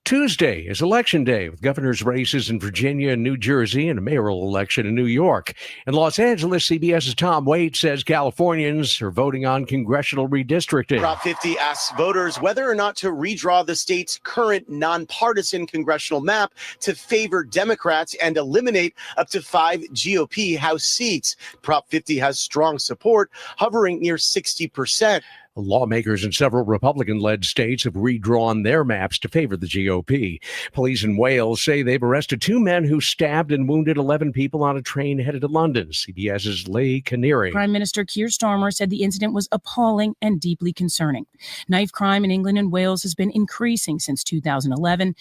[SPEAKER 13] Tuesday is Election Day with governor's races in Virginia and New Jersey and a mayoral election in New York. In Los Angeles, CBS's Tom Waits says Californians are voting on congressional redistricting.
[SPEAKER 27] Prop 50 asks voters whether or not to redraw the state's current nonpartisan congressional map to favor Democrats and eliminate up to 5 GOP House seats. Prop 50 has strong support, hovering near 60%.
[SPEAKER 13] Lawmakers in several Republican-led states have redrawn their maps to favor the GOP. Police in Wales say they've arrested 2 men who stabbed and wounded 11 people on a train headed to London. CBS's Leigh Canary.
[SPEAKER 28] Prime Minister Keir Starmer said the incident was appalling and deeply concerning. Knife crime in England and Wales has been increasing since 2011.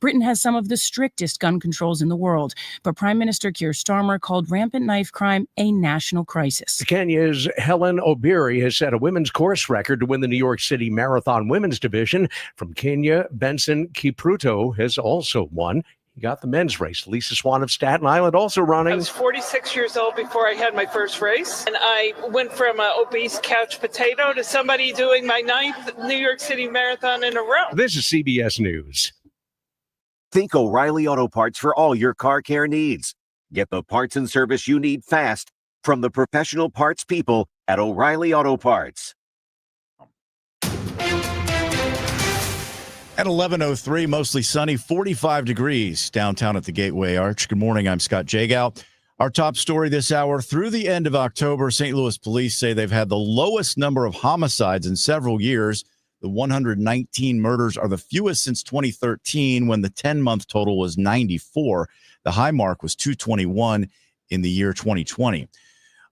[SPEAKER 28] Britain has some of the strictest gun controls in the world, but Prime Minister Keir Starmer called rampant knife crime a national crisis.
[SPEAKER 13] Kenya's Helen Obiri has set a women's course record to win the New York City Marathon Women's Division. From Kenya, Benson Kipruto has also won. He got the men's race. Lisa Swan of Staten Island also running.
[SPEAKER 29] I was 46 years old before I had my first race, and I went from an obese couch potato to somebody doing my 9th New York City Marathon in a row.
[SPEAKER 13] This is CBS News.
[SPEAKER 30] Think O'Reilly Auto Parts for all your car care needs. Get the parts and service you need fast from the professional parts people at O'Reilly Auto Parts.
[SPEAKER 31] At 11:03, mostly sunny, 45 degrees downtown at the Gateway Arch. Good morning, I'm Scott Jagow. Our top story this hour, through the end of October, St. Louis police say they've had the lowest number of homicides in several years. The 119 murders are the fewest since 2013, when the 10-month total was 94. The high mark was 221 in the year 2020.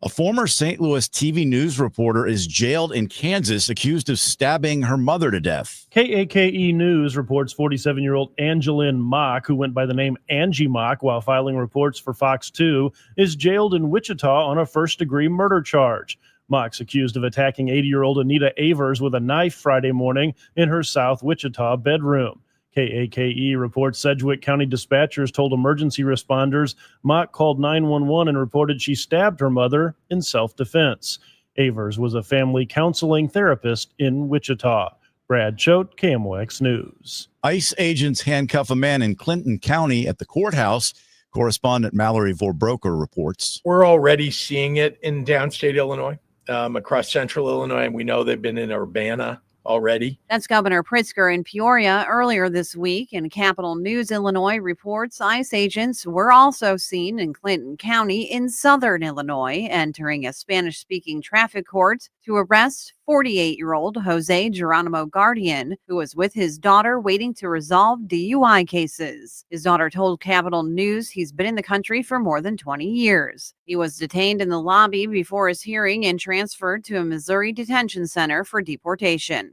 [SPEAKER 31] A former St. Louis TV news reporter is jailed in Kansas, accused of stabbing her mother to death.
[SPEAKER 32] KAKE News reports 47-year-old Angeline Mock, who went by the name Angie Mock while filing reports for Fox 2, is jailed in Wichita on a first-degree murder charge. Mock's accused of attacking 80-year-old Anita Avers with a knife Friday morning in her South Wichita bedroom. KAKE reports Sedgwick County dispatchers told emergency responders Mock called 911 and reported she stabbed her mother in self-defense. Avers was a family counseling therapist in Wichita. Brad Choate, KMOX News.
[SPEAKER 31] ICE agents handcuff a man in Clinton County at the courthouse. Correspondent Mallory Vorbroker reports.
[SPEAKER 33] We're already seeing it in downstate Illinois, across central Illinois, and we know they've been in Urbana already.
[SPEAKER 34] That's Governor Pritzker in Peoria earlier this week. And Capital News Illinois reports ICE agents were also seen in Clinton County in southern Illinois, entering a Spanish-speaking traffic court to arrest 48-year-old Jose Geronimo Guardian, who was with his daughter waiting to resolve DUI cases. His daughter told Capital News he's been in the country for more than 20 years. He was detained in the lobby before his hearing and transferred to a Missouri detention center for deportation.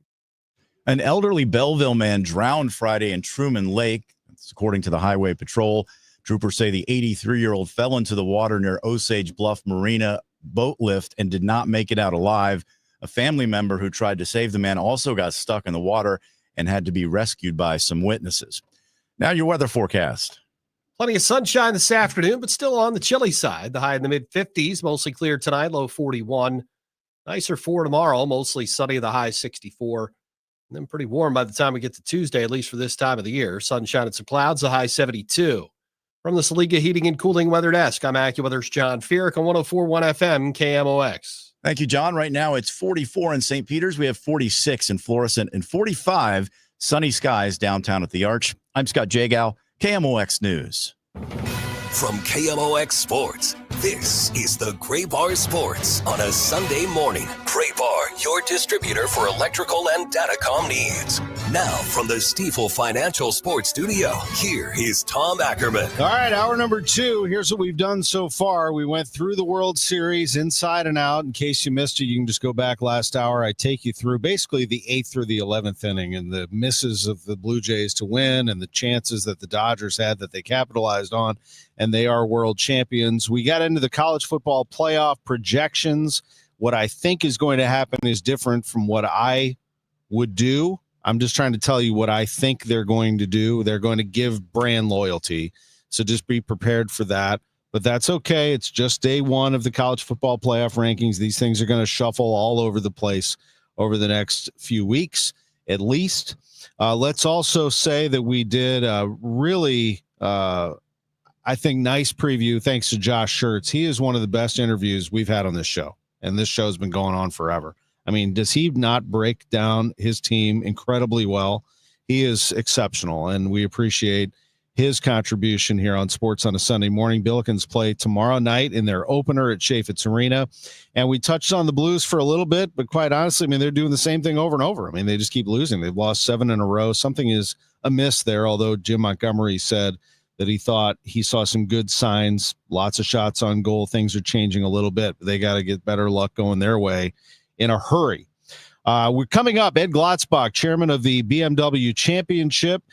[SPEAKER 31] An elderly Belleville man drowned Friday in Truman Lake. That's according to the Highway Patrol. Troopers say the 83-year-old fell into the water near Osage Bluff Marina boat lift and did not make it out alive. A family member who tried to save the man also got stuck in the water and had to be rescued by some witnesses. Now your weather forecast.
[SPEAKER 2] Plenty of sunshine this afternoon, but still on the chilly side. The high in the mid-50s, mostly clear tonight, low 41. Nicer for tomorrow, mostly sunny, the high 64. And then pretty warm by the time we get to Tuesday, at least for this time of the year. Sunshine and some clouds, the high 72. From the Saliga Heating and Cooling Weather Desk, I'm AccuWeather's John Feerick on 104.1 FM KMOX.
[SPEAKER 31] Thank you, John. Right now it's 44 in St. Peters. We have 46 in Florissant and 45 sunny skies downtown at the Arch. I'm Scott Jagow, KMOX News.
[SPEAKER 9] From KMOX Sports, this is the Gray Bar Sports on a Sunday morning. Gray Bar, your distributor for electrical and datacom needs. Now, from the Stifel Financial Sports Studio, here is Tom Ackerman.
[SPEAKER 1] All right, hour number 2. Here's what we've done so far. We went through the World Series inside and out. In case you missed it, you can just go back last hour. I take you through basically the 8th through the 11th inning and the misses of the Blue Jays to win and the chances that the Dodgers had that they capitalized on, and they are world champions. We got into the college football playoff projections. What I think is going to happen is different from what I would do. I'm just trying to tell you what I think they're going to do. They're going to give brand loyalty. So just be prepared for that. But that's okay. It's just day one of the college football playoff rankings. These things are going to shuffle all over the place over the next few weeks, at least. Let's also say that we did a really, I think, nice preview. Thanks to Josh Schertz. He is one of the best interviews we've had on this show. And this show's been going on forever. I mean, does he not break down his team incredibly well? He is exceptional, and we appreciate his contribution here on Sports on a Sunday morning. Billikens play tomorrow night in their opener at Chaffetz Arena, and we touched on the Blues for a little bit, but quite honestly, I mean, they're doing the same thing over and over. I mean, they just keep losing. They've lost 7 in a row. Something is amiss there, although Jim Montgomery said that he thought he saw some good signs, lots of shots on goal. Things are changing a little bit, but they got to get better luck going their way in a hurry. We're coming up. Ed Glotzbach, chairman of the BMW Championship.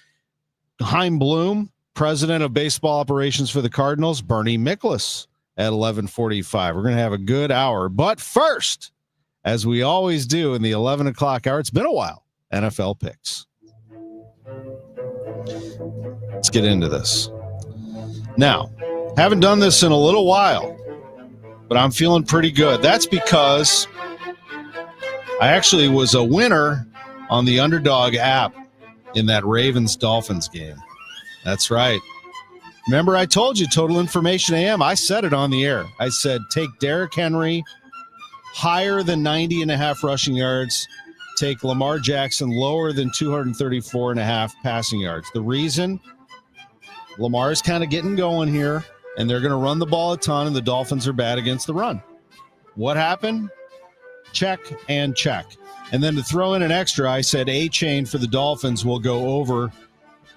[SPEAKER 1] Chaim Bloom, president of baseball operations for the Cardinals. Bernie Miklasz at 11:45. We're going to have a good hour. But first, as we always do in the 11 o'clock hour, it's been a while, NFL picks. Let's get into this. Now, haven't done this in a little while, but I'm feeling pretty good. That's because I actually was a winner on the Underdog app in that Ravens-Dolphins game. That's right. Remember, I told you Total Information AM. I said it on the air. I said, take Derrick Henry higher than 90.5 rushing yards. Take Lamar Jackson lower than 234.5 passing yards. The reason, Lamar is kind of getting going here, and they're going to run the ball a ton, and the Dolphins are bad against the run. What happened? Check and check. And then to throw in an extra, I said A-Chain for the Dolphins will go over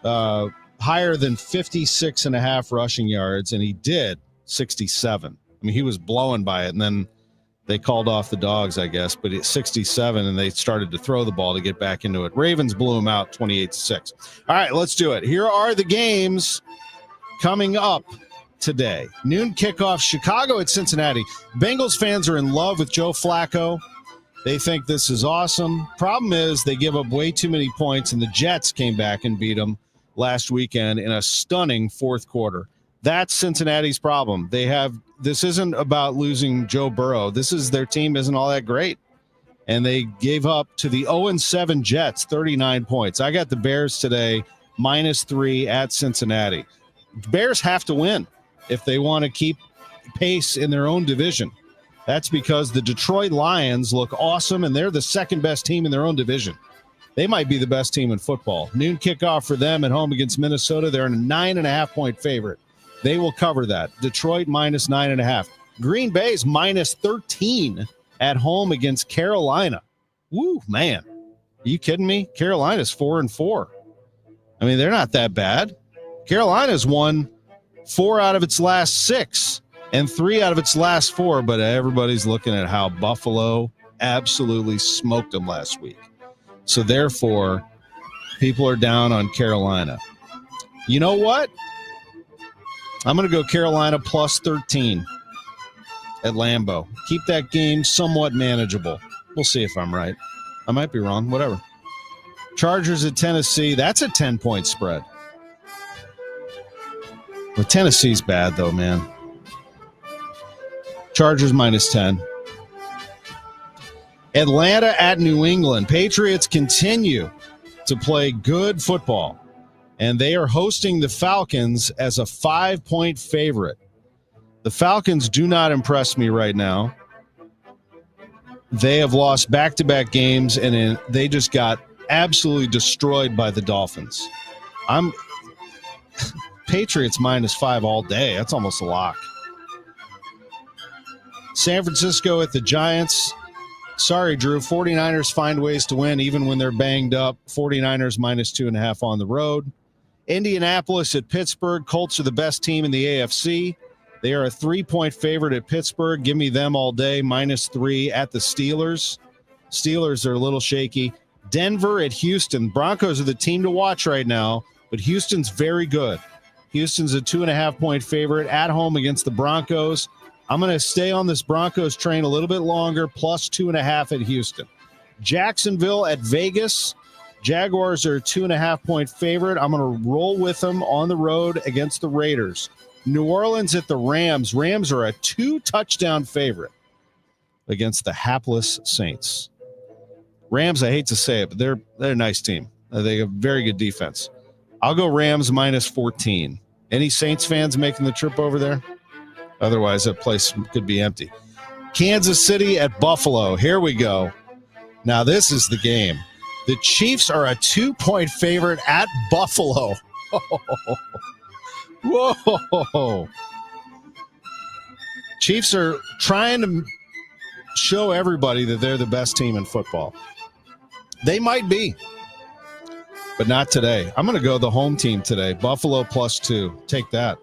[SPEAKER 1] higher than 56.5 rushing yards, and he did 67. I mean, he was blowing by it, and then they called off the dogs, I guess, but it's 67, and they started to throw the ball to get back into it. Ravens blew him out 28-6. All right, let's do it. Here are the games coming up today. Noon kickoff, Chicago at Cincinnati. Bengals fans are in love with Joe Flacco. They think this is awesome. Problem is they give up way too many points, and the Jets came back and beat them last weekend in a stunning fourth quarter. That's Cincinnati's problem. This isn't about losing Joe Burrow. This is their team isn't all that great. And they gave up to the 0-7 Jets 39 points. I got the Bears today, -3 at Cincinnati. Bears have to win if they want to keep pace in their own division. That's because the Detroit Lions look awesome, and they're the second best team in their own division. They might be the best team in football. Noon kickoff for them at home against Minnesota. They're a 9.5-point favorite. They will cover that. Detroit -9.5. Green Bay's -13 at home against Carolina. Woo, man. Are you kidding me? Carolina's 4-4. I mean, they're not that bad. Carolina's won 4 out of its last 6 and 3 out of its last 4, but everybody's looking at how Buffalo absolutely smoked them last week. So therefore, people are down on Carolina. You know what? I'm going to go Carolina +13 at Lambeau. Keep that game somewhat manageable. We'll see if I'm right. I might be wrong. Whatever. Chargers at Tennessee. That's a 10-point spread. Well, Tennessee's bad, though, man. Chargers -10. Atlanta at New England. Patriots continue to play good football, and they are hosting the Falcons as a 5-point favorite. The Falcons do not impress me right now. They have lost back-to-back games, and they just got absolutely destroyed by the Dolphins. Patriots -5 all day. That's almost a lock. San Francisco at the Giants. Sorry, Drew. 49ers find ways to win even when they're banged up. 49ers -2.5 on the road. Indianapolis at Pittsburgh. Colts are the best team in the AFC. They are a 3-point favorite at Pittsburgh. Give me them all day. -3 at the Steelers. Steelers are a little shaky. Denver at Houston. Broncos are the team to watch right now, but Houston's very good. Houston's a 2.5-point favorite at home against the Broncos. I'm going to stay on this Broncos train a little bit longer, +2.5 at Houston. Jacksonville at Vegas. Jaguars are a 2.5-point favorite. I'm going to roll with them on the road against the Raiders. New Orleans at the Rams. Rams are a 2-touchdown favorite against the hapless Saints. Rams, I hate to say it, but they're a nice team. They have very good defense. I'll go Rams -14. Any Saints fans making the trip over there? Otherwise, that place could be empty. Kansas City at Buffalo. Here we go. Now, this is the game. The Chiefs are a 2-point favorite at Buffalo. Whoa. Chiefs are trying to show everybody that they're the best team in football. They might be, but not today. I'm going to go the home team today. Buffalo +2. Take that.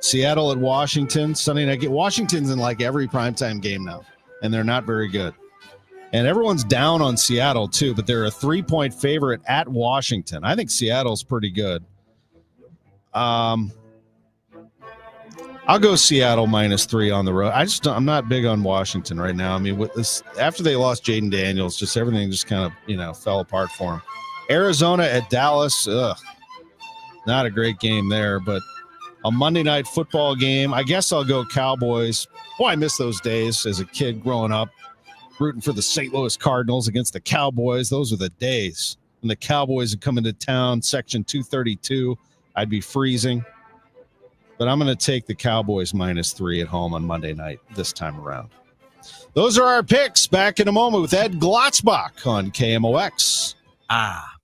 [SPEAKER 1] Seattle at Washington. Sunday night game. Washington's in like every primetime game now, and they're not very good. And everyone's down on Seattle too, but they're a 3-point favorite at Washington. I think Seattle's pretty good. I'll go Seattle -3 on the road. I'm not big on Washington right now. I mean, with this, after they lost Jaden Daniels, just everything just kind of, fell apart for them. Arizona at Dallas. Not a great game there, but a Monday night football game. I guess I'll go Cowboys. Boy, I miss those days as a kid growing up, rooting for the St. Louis Cardinals against the Cowboys. Those were the days when the Cowboys would come into town, Section 232. I'd be freezing. But I'm going to take the Cowboys -3 at home on Monday night this time around. Those are our picks. Back in a moment with Ed Glotzbach on KMOX.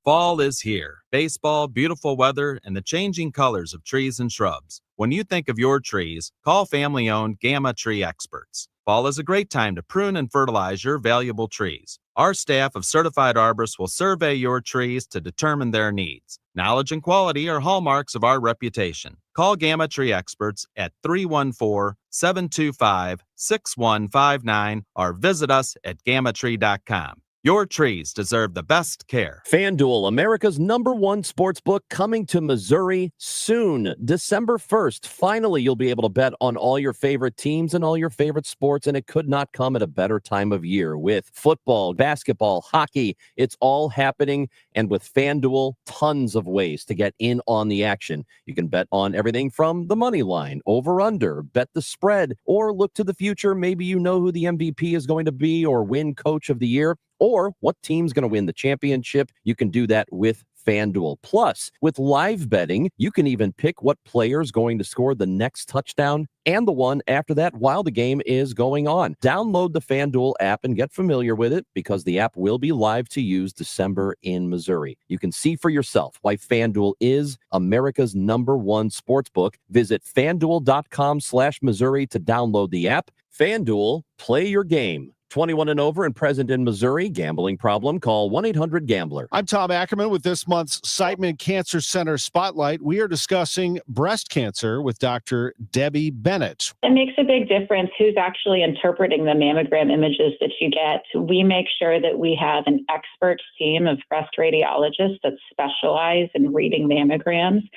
[SPEAKER 3] Fall is here. Baseball, beautiful weather, and the changing colors of trees and shrubs. When you think of your trees, call family-owned Gamma Tree Experts. Fall is a great time to prune and fertilize your valuable trees. Our staff of certified arborists will survey your trees to determine their needs. Knowledge and quality are hallmarks of our reputation. Call Gamma Tree Experts at 314-725-6159 or visit us at gammatree.com. Your trees deserve the best care.
[SPEAKER 4] FanDuel, America's #1 sportsbook, coming to Missouri soon, December 1st. Finally, you'll be able to bet on all your favorite teams and all your favorite sports, and it could not come at a better time of year with football, basketball, hockey. It's all happening, and with FanDuel, tons of ways to get in on the action. You can bet on everything from the money line, over-under, bet the spread, or look to the future. Maybe you know who the MVP is going to be or win Coach of the Year, or what team's going to win the championship. You can do that with FanDuel. Plus, with live betting, you can even pick what player's going to score the next touchdown and the one after that while the game is going on. Download the FanDuel app and get familiar with it, because the app will be live to use December in Missouri. You can see for yourself why FanDuel is America's #1 sportsbook. Visit FanDuel.com/Missouri to download the app. FanDuel, play your game. 21 and over and present in Missouri. Gambling problem? Call 1-800-GAMBLER.
[SPEAKER 1] I'm Tom Ackerman with this month's Siteman Cancer Center Spotlight. We are discussing breast cancer with Dr. Debbie Bennett.
[SPEAKER 5] It makes a big difference who's actually interpreting the mammogram images that you get. We make sure that we have an expert team of breast radiologists that specialize in reading mammograms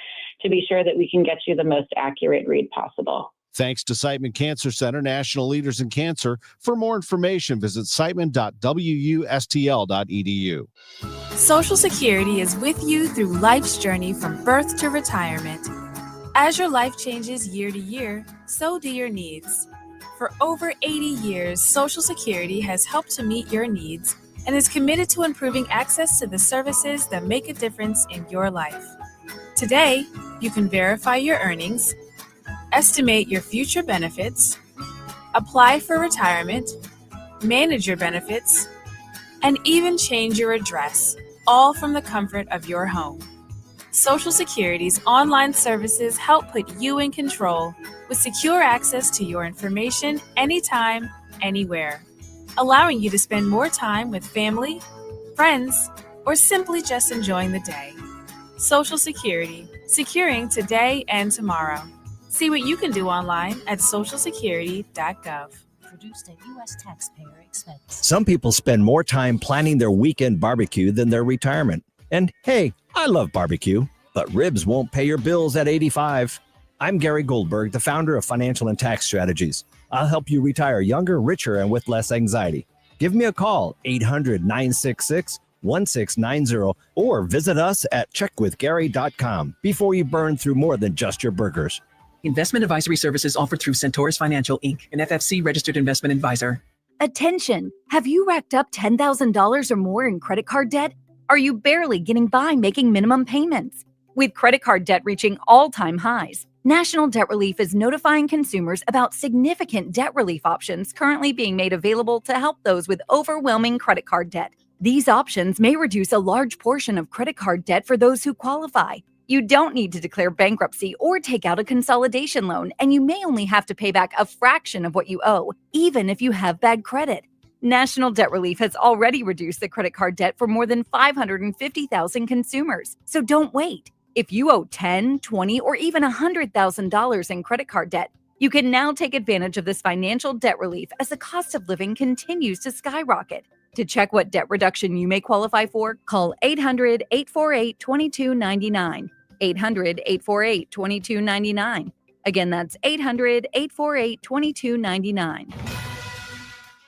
[SPEAKER 5] to be sure that we can get you the most accurate read possible.
[SPEAKER 1] Thanks to Siteman Cancer Center, national leaders in cancer. For more information, visit siteman.wustl.edu.
[SPEAKER 6] Social Security is with you through life's journey from birth to retirement. As your life changes year to year, so do your needs. For over 80 years, Social Security has helped to meet your needs and is committed to improving access to the services that make a difference in your life. Today, you can verify your earnings, estimate your future benefits, apply for retirement, manage your benefits, and even change your address, all from the comfort of your home. Social Security's online services help put you in control with secure access to your information anytime, anywhere, allowing you to spend more time with family, friends, or simply just enjoying the day. Social Security, securing today and tomorrow. See what you can do online at socialsecurity.gov.
[SPEAKER 7] Produced at U.S. taxpayer expense.
[SPEAKER 8] Some people spend more time planning their weekend barbecue than their retirement. And hey, I love barbecue, but ribs won't pay your bills at 85. I'm Gary Goldberg, the founder of Financial and Tax Strategies. I'll help you retire younger, richer, and with less anxiety. Give me a call, 800-966-1690, or visit us at checkwithgary.com before you burn through more than just your burgers.
[SPEAKER 10] Investment advisory services offered through Centaurus Financial, Inc., an FFC registered investment advisor.
[SPEAKER 11] Attention! Have you racked up $10,000 or more in credit card debt? Are you barely getting by making minimum payments? With credit card debt reaching all-time highs, National Debt Relief is notifying consumers about significant debt relief options currently being made available to help those with overwhelming credit card debt. These options may reduce a large portion of credit card debt for those who qualify. You don't need to declare bankruptcy or take out a consolidation loan, and you may only have to pay back a fraction of what you owe, even if you have bad credit. National Debt Relief has already reduced the credit card debt for more than 550,000 consumers. So don't wait. If you owe $10,000, $20,000, or even $100,000 in credit card debt, you can now take advantage of this financial debt relief as the cost of living continues to skyrocket. To check what debt reduction you may qualify for, call 800-848-2299. 800-848-2299. Again, that's 800-848-2299.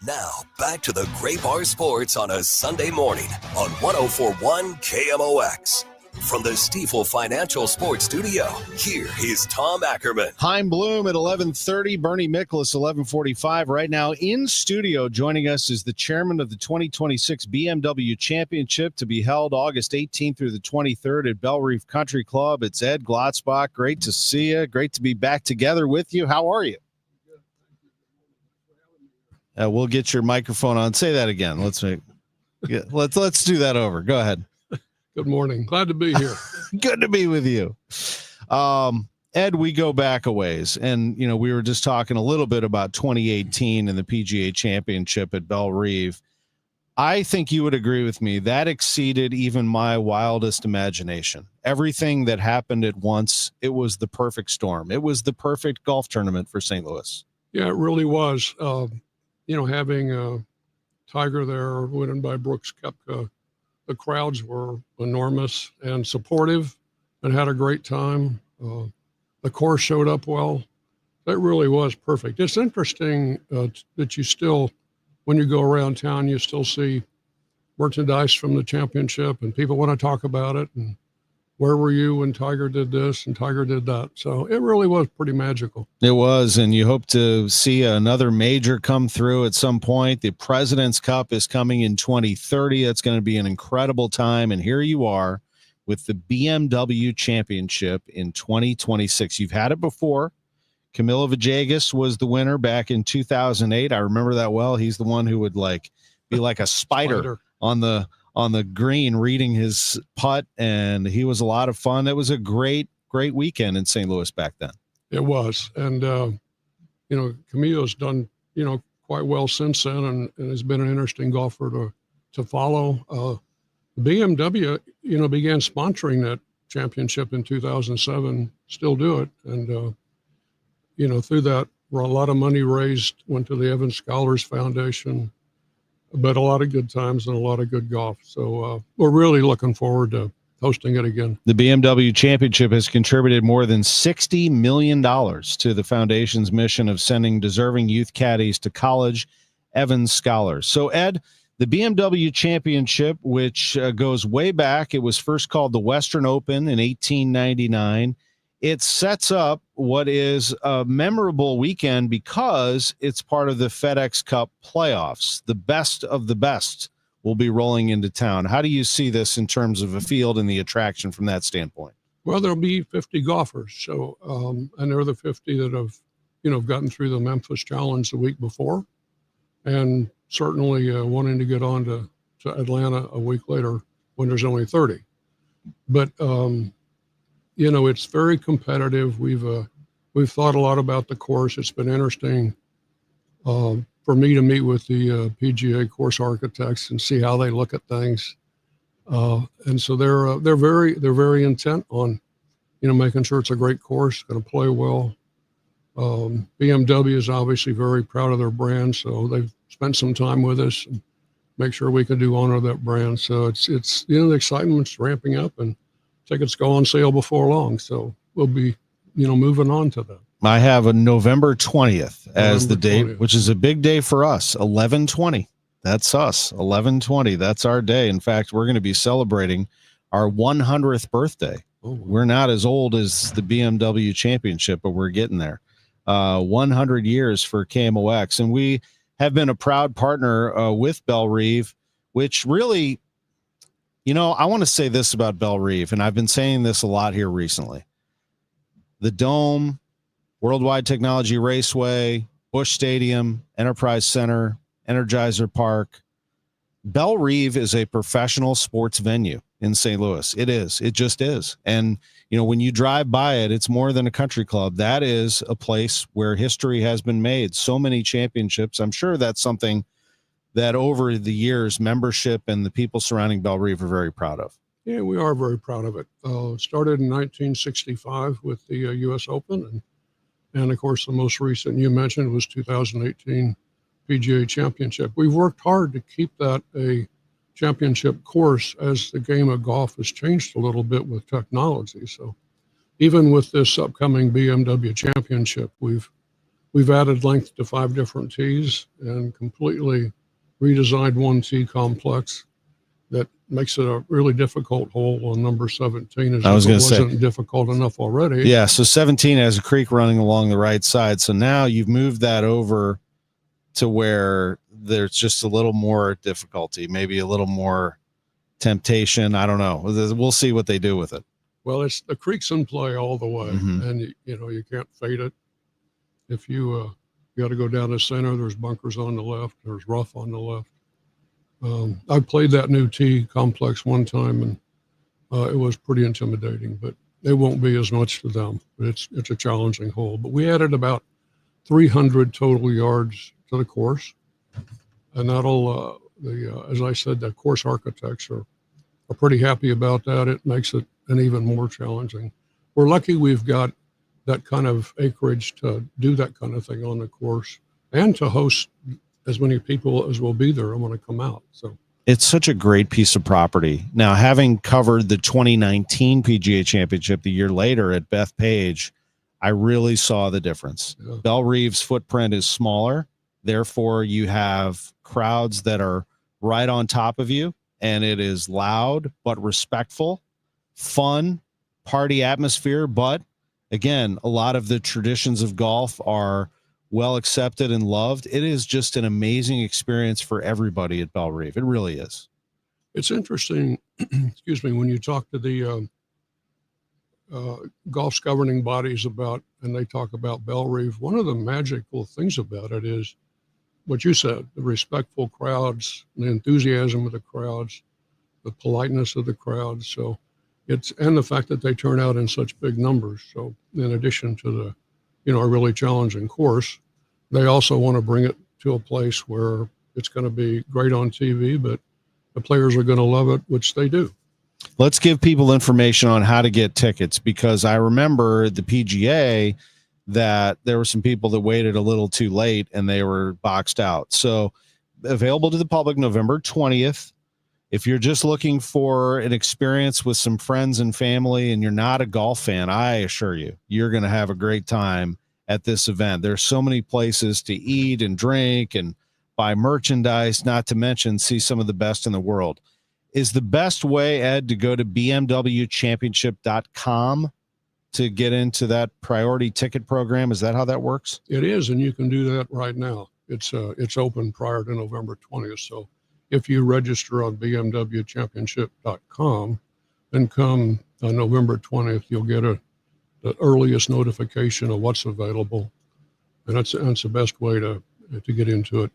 [SPEAKER 9] Now, back to the Gray Bar Sports on a Sunday morning on 104.1 KMOX. From the Stifel Financial Sports Studio, here is Tom Ackerman.
[SPEAKER 1] Chaim Bloom at 11:30, Bernie Miklasz 11:45. Right now in studio joining us is the chairman of the 2026 BMW Championship to be held August 18th through the 23rd at Belle Reef Country Club. It's Ed Glotzbach. Great to see you. Great to be back together with you. How are you? We'll get your microphone on. Say that again. Let's do that over. Go ahead.
[SPEAKER 12] Good morning. Glad to be here.
[SPEAKER 1] Good to be with you. Ed, we go back a ways, and we were just talking a little bit about 2018 and the PGA Championship at Belle Reeve. I think you would agree with me that exceeded even my wildest imagination. Everything that happened at once, it was the perfect storm. It was the perfect golf tournament for St. Louis.
[SPEAKER 12] Yeah, it really was. Having Tiger there, winning by Brooks Koepka, the crowds were enormous and supportive and had a great time. The course showed up well. That really was perfect. It's interesting that you still, when you go around town, you still see merchandise from the championship and people want to talk about it. And where were you when Tiger did this and Tiger did that? So it really was pretty magical.
[SPEAKER 1] It was, and you hope to see another major come through at some point. The President's Cup is coming in 2030. It's going to be an incredible time, and here you are with the BMW Championship in 2026. You've had it before. Camilo Villegas was the winner back in 2008. I remember that well. He's the one who would be like a spider. on the green reading his putt, and he was a lot of fun. It was a great weekend in St. Louis back then. It was. And,
[SPEAKER 12] Camilo's done, quite well since then and has been an interesting golfer to follow. BMW, began sponsoring that championship in 2007, still do it. And, through that, a lot of money raised, went to the Evans Scholars Foundation, but a lot of good times and a lot of good golf. So we're really looking forward to hosting it again. The BMW Championship has contributed more than $60 million to the foundation's mission of sending deserving youth caddies to college, Evans Scholars. So, Ed, the BMW Championship, which goes way back, it was first called the Western Open in 1899.
[SPEAKER 1] it sets up what is a memorable weekend because it's part of the FedEx Cup playoffs. The best of the best will be rolling into town. How do you see this in terms of a field and the attraction from that standpoint?
[SPEAKER 12] Well, there'll be 50 golfers. So, and they're the 50 that have, gotten through the Memphis Challenge the week before, and certainly wanting to get on to Atlanta a week later when there's only 30. But, it's very competitive. We've thought a lot about the course. It's been interesting for me to meet with the PGA course architects and see how they look at things. And so they're very intent on, making sure it's a great course, going to play well. BMW is obviously very proud of their brand, so they've spent some time with us and make sure we can do honor that brand. So it's the excitement's ramping up, and tickets go on sale before long. So we'll be, moving on to that.
[SPEAKER 1] I have a November 20th as the date,
[SPEAKER 12] 20th.
[SPEAKER 1] which is a big day for us. 11/20. That's us. 11/20. That's our day. In fact, we're going to be celebrating our 100th birthday.
[SPEAKER 12] Oh,
[SPEAKER 1] We're not as old as the BMW Championship, but we're getting there. 100 years for KMOX. And we have been a proud partner with Belle Reve, which really, I want to say this about Belle Reve, and I've been saying this a lot here recently. The Dome, Worldwide Technology Raceway, Busch Stadium, Enterprise Center, Energizer Park. Belle Reve is a professional sports venue in St. Louis. It is. It just is. And, when you drive by it, it's more than a country club. That is a place where history has been made. So many championships. I'm sure that's something that over the years, membership and the people surrounding Belle Reve are very proud of.
[SPEAKER 12] Yeah, we are very proud of it. Started in 1965 with the U.S. Open. And of course, the most recent you mentioned was 2018 PGA Championship. We've worked hard to keep that a championship course as the game of golf has changed a little bit with technology. So even with this upcoming BMW Championship, we've added length to 5 different tees and completely redesigned one tee complex that makes it a really difficult hole on number 17. As
[SPEAKER 1] I was going to say,
[SPEAKER 12] wasn't difficult enough already.
[SPEAKER 1] Yeah, so 17 has a creek running along the right side. So now you've moved that over to where there's just a little more difficulty, maybe a little more temptation. I don't know. We'll see what they do with it.
[SPEAKER 12] Well, it's the creek's in play all the way,
[SPEAKER 1] Mhm.
[SPEAKER 12] and you can't fade it. If you got to go down the center, there's bunkers on the left, there's rough on the left. I played that new tee complex one time, and it was pretty intimidating, but it won't be as much to them. But it's a challenging hole. But we added about 300 total yards to the course, and that'll as I said, the course architects are pretty happy about that. It makes it an even more challenging. We're lucky we've got that kind of acreage to do that kind of thing on the course and to host as many people as will be there and want to come out. So
[SPEAKER 1] It's such a great piece of property. Now, having covered the 2019 PGA Championship the year later at Bethpage, I really saw the difference.
[SPEAKER 12] Yeah.
[SPEAKER 1] Belle Reve's footprint is smaller. Therefore, you have crowds that are right on top of you, and it is loud but respectful, fun, party atmosphere. But again, a lot of the traditions of golf are well accepted and loved. It is just an amazing experience for everybody at Belle Reve. It really is.
[SPEAKER 12] it's interesting, excuse me, when you talk to the golf's governing bodies about, and they talk about Belle Reve, one of the magical things about it is what you said, the respectful crowds, the enthusiasm of the crowds, the politeness of the crowds. So and the fact that they turn out in such big numbers. So in addition to a really challenging course, they also want to bring it to a place where it's going to be great on TV, but the players are going to love it, which they do.
[SPEAKER 1] Let's give people information on how to get tickets, because I remember the PGA that there were some people that waited a little too late and they were boxed out. So available to the public November 20th. If you're just looking for an experience with some friends and family and you're not a golf fan, I assure you, you're going to have a great time at this event. There's so many places to eat and drink and buy merchandise, not to mention see some of the best in the world. Is the best way, Ed, to go to bmwchampionship.com to get into that priority ticket program? Is that how that works?
[SPEAKER 12] It is, and you can do that right now. It's open prior to November 20th. So if you register on BMWChampionship.com, then come November 20th, you'll get the earliest notification of what's available, and that's the best way to get into it.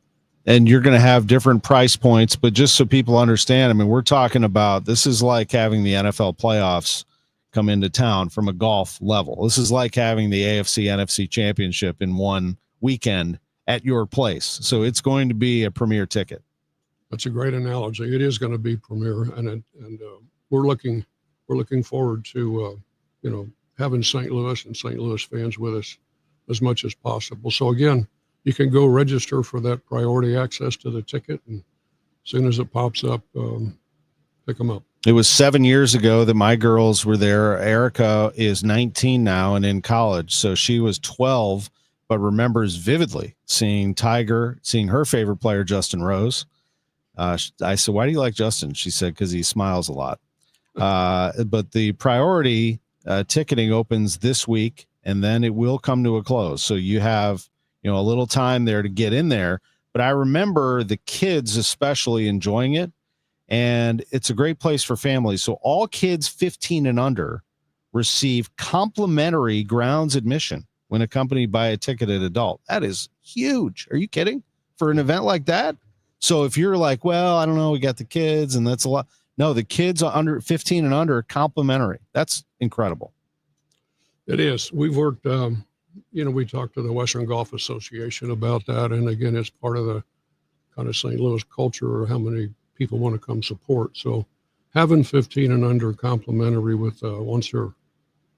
[SPEAKER 1] And you're going to have different price points, but just so people understand, I mean, we're talking about, this is like having the NFL playoffs come into town from a golf level. This is like having the AFC NFC Championship in one weekend at your place. So it's going to be a premier ticket.
[SPEAKER 12] That's a great analogy. It is going to be premier, and we're looking forward to having St. Louis and St. Louis fans with us as much as possible. So again, you can go register for that priority access to the ticket, and as soon as it pops up, pick them up.
[SPEAKER 1] It was 7 years ago that my girls were there. Erica is 19 now and in college, so she was 12, but remembers vividly seeing Tiger, seeing her favorite player, Justin Rose. I said, "Why do you like Justin?" She said, "Because he smiles a lot." But the priority ticketing opens this week, and then it will come to a close. So you have a little time there to get in there. But I remember the kids especially enjoying it, and it's a great place for families. So all kids 15 and under receive complimentary grounds admission when accompanied by a ticketed adult. That is huge. Are you kidding? For an event like that? So if you're like, well, I don't know, we got the kids and that's a lot. No, the kids are under 15 and under complimentary. That's incredible.
[SPEAKER 12] It is. We've worked, we talked to the Western Golf Association about that. And again, it's part of the kind of St. Louis culture, or how many people want to come support. So having 15 and under complimentary with once they're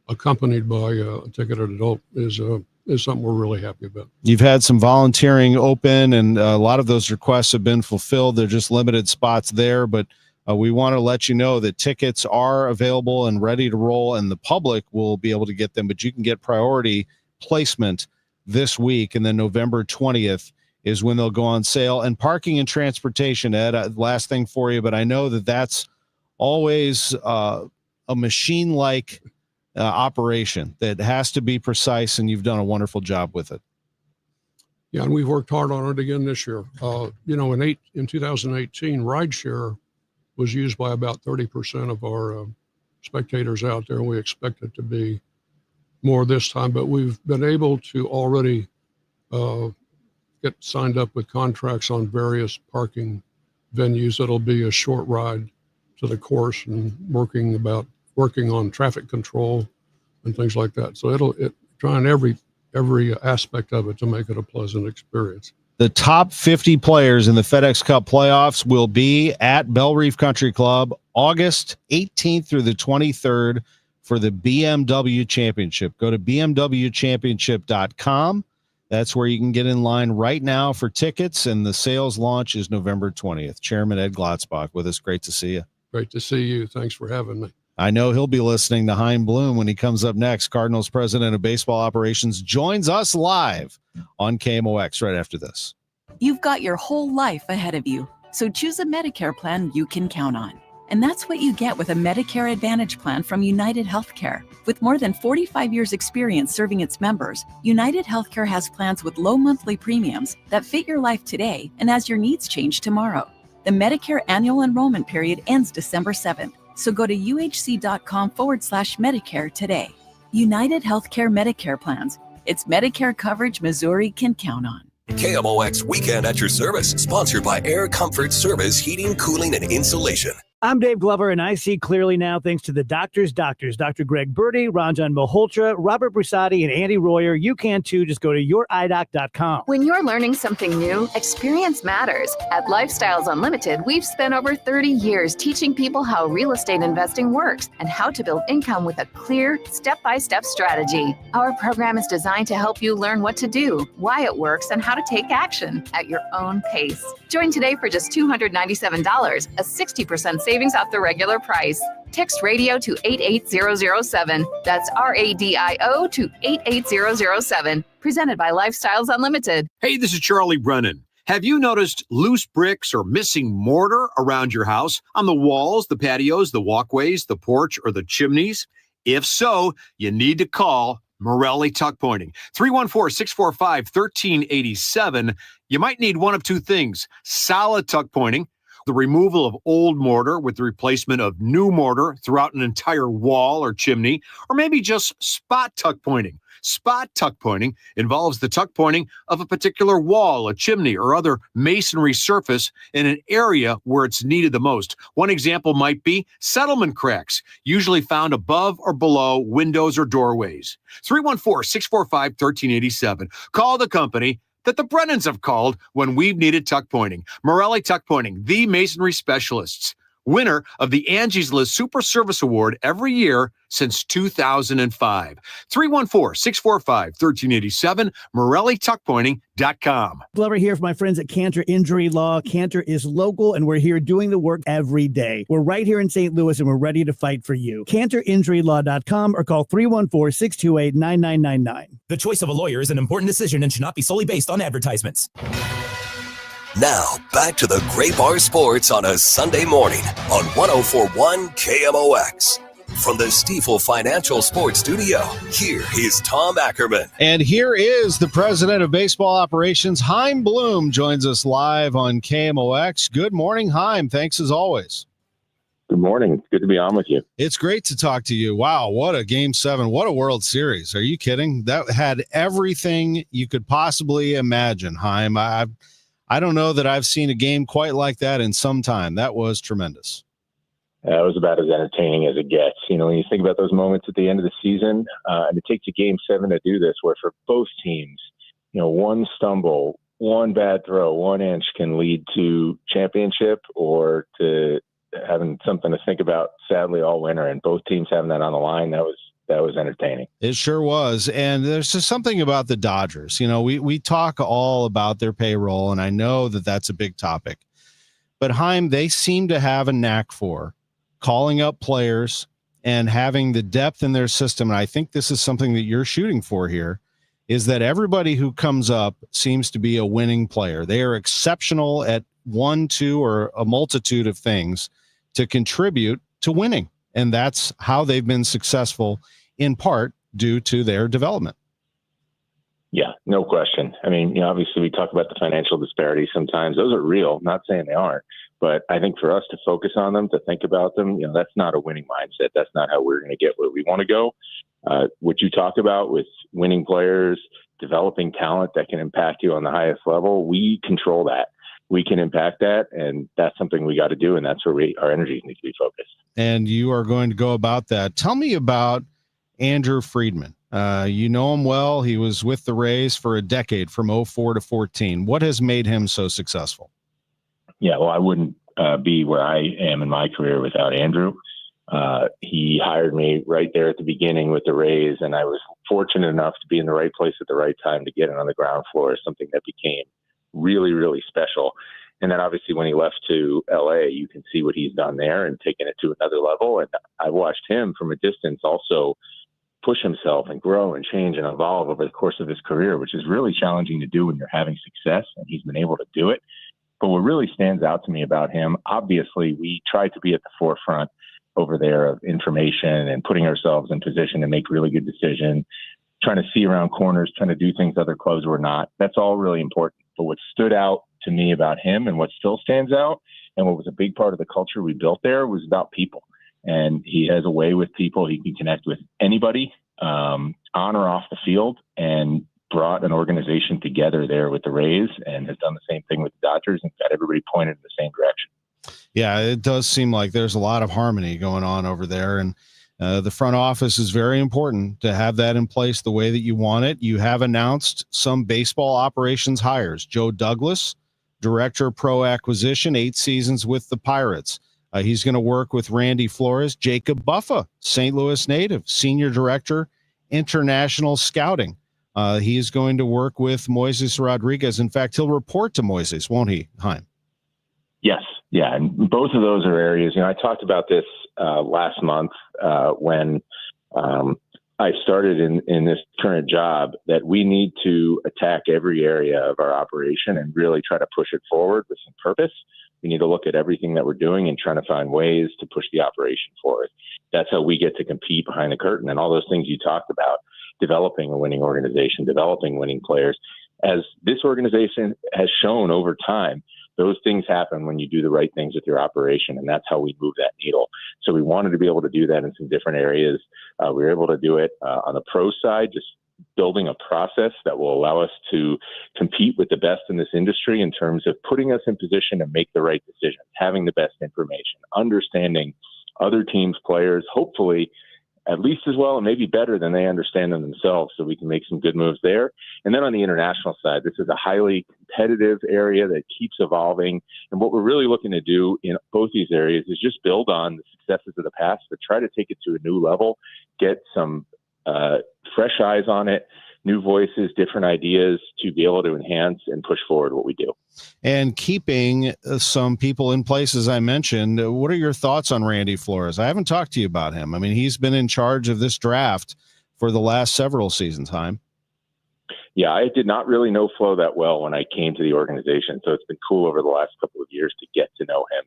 [SPEAKER 12] accompanied by a ticketed adult is something we're really happy about.
[SPEAKER 1] You've had some volunteering open, and a lot of those requests have been fulfilled. They're just limited spots there, but we want to let you know that tickets are available and ready to roll, and the public will be able to get them, but you can get priority placement this week, and then November 20th is when they'll go on sale. And parking and transportation, Ed, last thing for you, but I know that that's always a machine-like operation that has to be precise, and you've done a wonderful job with it.
[SPEAKER 12] Yeah, and we've worked hard on it again this year. In 2018, rideshare was used by about 30% of our spectators out there, and we expect it to be more this time. But we've been able to already get signed up with contracts on various parking venues. That'll be a short ride to the course, and working on traffic control and things like that. So trying every aspect of it to make it a pleasant experience.
[SPEAKER 1] The top 50 players in the FedEx Cup playoffs will be at Bell Reef Country Club August 18th through the 23rd for the BMW Championship. Go to bmwchampionship.com. That's where you can get in line right now for tickets, and the sales launch is November 20th. Chairman Ed Glotzbach with us. Great to see you.
[SPEAKER 12] Great to see you. Thanks for having me.
[SPEAKER 1] I know he'll be listening to Chaim Bloom when he comes up next. Cardinals president of baseball operations joins us live on KMOX right after this.
[SPEAKER 14] You've got your whole life ahead of you, so choose a Medicare plan you can count on. And that's what you get with a Medicare Advantage plan from United Healthcare. With more than 45 years experience serving its members, United Healthcare has plans with low monthly premiums that fit your life today and as your needs change tomorrow. The Medicare annual enrollment period ends December 7th. So go to uhc.com/Medicare today. United Healthcare Medicare plans. It's Medicare coverage Missouri can count on.
[SPEAKER 9] KMOX Weekend at your service, sponsored by Air Comfort Service Heating, Cooling, and Insulation.
[SPEAKER 15] I'm Dave Glover, and I see clearly now thanks to the doctors, Dr. Greg Birdie, Ranjan Malhotra, Robert Brusati, and Andy Royer. You can too. Just go to youridoc.com.
[SPEAKER 16] When you're learning something new, experience matters. At Lifestyles Unlimited, we've spent over 30 years teaching people how real estate investing works and how to build income with a clear, step-by-step strategy. Our program is designed to help you learn what to do, why it works, and how to take action at your own pace. Join today for just $297, a 60% savings off the regular price. Text radio to 88007. That's RADIO to 88007. Presented by Lifestyles Unlimited.
[SPEAKER 17] Hey, this is Charlie Brennan. Have you noticed loose bricks or missing mortar around your house, on the walls, the patios, the walkways, the porch, or the chimneys? If so, you need to call Morelli Tuck Pointing. 314-645-1387. You might need one of two things: solid tuck pointing, the removal of old mortar with the replacement of new mortar throughout an entire wall or chimney, or maybe just spot tuck pointing. Spot tuck pointing involves the tuck pointing of a particular wall, a chimney, or other masonry surface in an area where it's needed the most. One example might be settlement cracks, usually found above or below windows or doorways. 314-645-1387. Call the company that the Brennans have called when we've needed tuck pointing. Morelli Tuck Pointing, the masonry specialists. Winner of the Angie's List Super Service Award every year since 2005. 314-645-1387, MorelliTuckPointing.com.
[SPEAKER 15] Glover here for my friends at Cantor Injury Law. Cantor is local, and we're here doing the work every day. We're right here in St. Louis, and we're ready to fight for you. CantorInjuryLaw.com or call 314-628-9999.
[SPEAKER 13] The choice of a lawyer is an important decision and should not be solely based on advertisements.
[SPEAKER 9] Now, back to the Gray Bar Sports on a Sunday morning on 104.1 KMOX. From the Stifel Financial Sports Studio, here is Tom Ackerman.
[SPEAKER 1] And here is the president of baseball operations, Chaim Bloom, joins us live on KMOX. Good morning, Chaim. Thanks as always.
[SPEAKER 18] Good morning. It's good to be on with you.
[SPEAKER 1] It's great to talk to you. Wow, what a Game 7. What a World Series. Are you kidding? That had everything you could possibly imagine, Chaim. I don't know that I've seen a game quite like that in some time. That was tremendous.
[SPEAKER 18] It was about as entertaining as it gets. You know, when you think about those moments at the end of the season, and it takes a Game 7 to do this, where for both teams, you know, one stumble, one bad throw, 1 inch can lead to championship or to having something to think about, sadly, all winter. And both teams having that on the line, that was entertaining.
[SPEAKER 1] It sure was. And there's just something about the Dodgers. You know, we talk all about their payroll, and I know that that's a big topic. But Chaim, they seem to have a knack for calling up players and having the depth in their system. And I think this is something that you're shooting for here, is that everybody who comes up seems to be a winning player. They are exceptional at 1, 2, or a multitude of things to contribute to winning. And that's how they've been successful, in part due to their development.
[SPEAKER 18] Yeah, no question. I mean, you know, obviously we talk about the financial disparities sometimes. Those are real, not saying they aren't. But I think for us to focus on them, to think about them, you know, that's not a winning mindset. That's not how we're going to get where we want to go. What you talk about with winning players, developing talent that can impact you on the highest level, we control that. We can impact that, and that's something we got to do, and that's where our energies need to be focused.
[SPEAKER 1] And you are going to go about that. Tell me about Andrew Friedman. You know him well. He was with the Rays for a decade, from 04 to 14. What has made him so successful?
[SPEAKER 18] Yeah, well, I wouldn't be where I am in my career without Andrew. He hired me right there at the beginning with the Rays, and I was fortunate enough to be in the right place at the right time to get in on the ground floor, something that became really, really special. And then obviously when he left to LA, you can see what he's done there and taken it to another level. And I watched him from a distance also push himself and grow and change and evolve over the course of his career, which is really challenging to do when you're having success, and he's been able to do it. But what really stands out to me about him, obviously we try to be at the forefront over there of information and putting ourselves in position to make really good decisions, trying to see around corners, trying to do things other clubs were not. That's all really important. But what stood out to me about him and what still stands out, and what was a big part of the culture we built there, was about people. And he has a way with people. He can connect with anybody on or off the field, and brought an organization together there with the Rays, and has done the same thing with the Dodgers and got everybody pointed in the same direction.
[SPEAKER 1] Yeah, it does seem like there's a lot of harmony going on over there. And the front office is very important to have that in place the way that you want it. You have announced some baseball operations hires. Joe Douglas, Director Pro Acquisition, 8 seasons with the Pirates. He's going to work with Randy Flores. Jacob Buffa, St. Louis native, Senior Director, International Scouting. He's going to work with Moises Rodriguez. In fact, he'll report to Moises, won't he, Chaim?
[SPEAKER 18] Yes. Yeah. And both of those are areas, you know, I talked about this last month when I started in this current job, that we need to attack every area of our operation and really try to push it forward with some purpose. We need to look at everything that we're doing and trying to find ways to push the operation forward. that's how we get to compete behind the curtain. And all those things you talked about, developing a winning organization, developing winning players, as this organization has shown over time, those things happen when you do the right things with your operation, and that's how we move that needle. So we wanted to be able to do that in some different areas. We were able to do it on the pro side, just building a process that will allow us to compete with the best in this industry in terms of putting us in position to make the right decisions, having the best information, understanding other teams' players, hopefully at least as well and maybe better than they understand them themselves, so we can make some good moves there. And then on the international side, this is a highly competitive area that keeps evolving. And what we're really looking to do in both these areas is just build on the successes of the past, but try to take it to a new level, get some fresh eyes on it, new voices, different ideas to be able to enhance and push forward what we do.
[SPEAKER 1] And keeping some people in place, as I mentioned, what are your thoughts on Randy Flores? I haven't talked to you about him. I mean, he's been in charge of this draft for the last several seasons, Chaim.
[SPEAKER 18] Yeah, I did not really know Flo that well when I came to the organization, so it's been cool over the last couple of years to get to know him.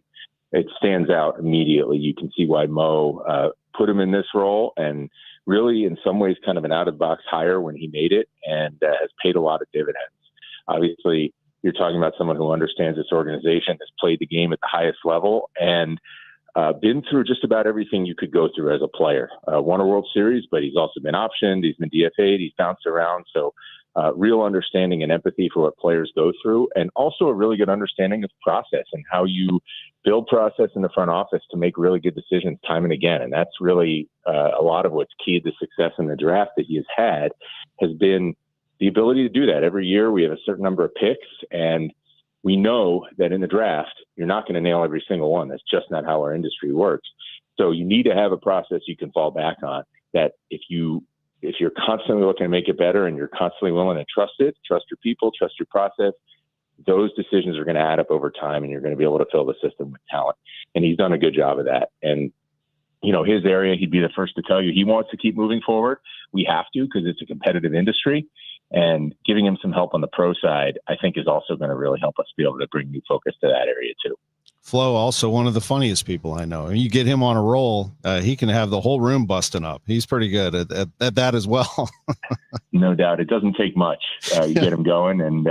[SPEAKER 18] It stands out immediately. You can see why Mo put him in this role, and really in some ways kind of an out-of-the-box hire when he made it, and has paid a lot of dividends. Obviously, you're talking about someone who understands this organization, has played the game at the highest level, and been through just about everything you could go through as a player. Won a World Series, but he's also been optioned, he's been DFA'd, he's bounced around, so real understanding and empathy for what players go through, and also a really good understanding of process and how you build process in the front office to make really good decisions time and again. And that's really a lot of what's keyed the success in the draft that he has had, has been the ability to do that. Every year we have a certain number of picks, and we know that in the draft, you're not going to nail every single one. That's just not how our industry works. So you need to have a process you can fall back on, that if you're constantly looking to make it better and you're constantly willing to trust it, trust your people, trust your process, those decisions are going to add up over time, and you're going to be able to fill the system with talent. And he's done a good job of that. And, his area, he'd be the first to tell you he wants to keep moving forward. We have to, because it's a competitive industry. And giving him some help on the pro side, I think, is also going to really help us be able to bring new focus to that area too.
[SPEAKER 1] Flo, also one of the funniest people I know. And you get him on a roll, he can have the whole room busting up. He's pretty good at that as well.
[SPEAKER 18] No doubt. It doesn't take much. You get him going, and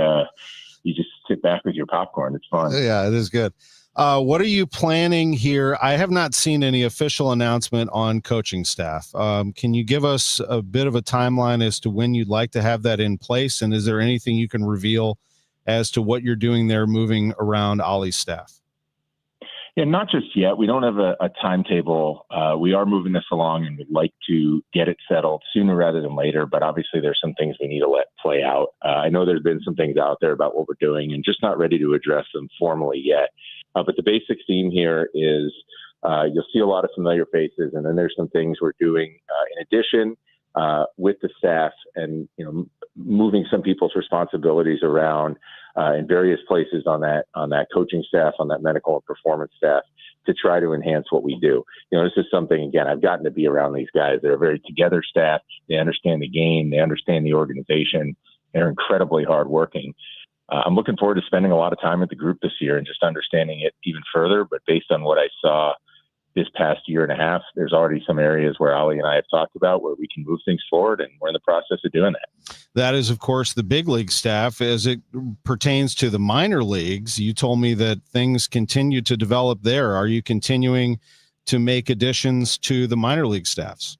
[SPEAKER 18] you just sit back with your popcorn. It's fun.
[SPEAKER 1] Yeah, it is good. What are you planning here? I have not seen any official announcement on coaching staff. Can you give us a bit of a timeline as to when you'd like to have that in place? And is there anything you can reveal as to what you're doing there moving around Ollie's staff?
[SPEAKER 18] Yeah, not just yet. We don't have a timetable. We are moving this along and would like to get it settled sooner rather than later. But obviously, there's some things we need to let play out. I know there's been some things out there about what we're doing, and just not ready to address them formally yet. But the basic theme here is you'll see a lot of familiar faces, and then there's some things we're doing in addition with the staff, and moving some people's responsibilities around in various places on that coaching staff, on that medical and performance staff, to try to enhance what we do. This is something, again, I've gotten to be around these guys. They're a very together staff. They understand the game. They understand the organization. They're incredibly hardworking. I'm looking forward to spending a lot of time with the group this year and just understanding it even further. But based on what I saw this past year and a half, there's already some areas where Ollie and I have talked about where we can move things forward, and we're in the process of doing that.
[SPEAKER 1] That is, of course, the big league staff. As it pertains to the minor leagues, you told me that things continue to develop there. Are you continuing to make additions to the minor league staffs?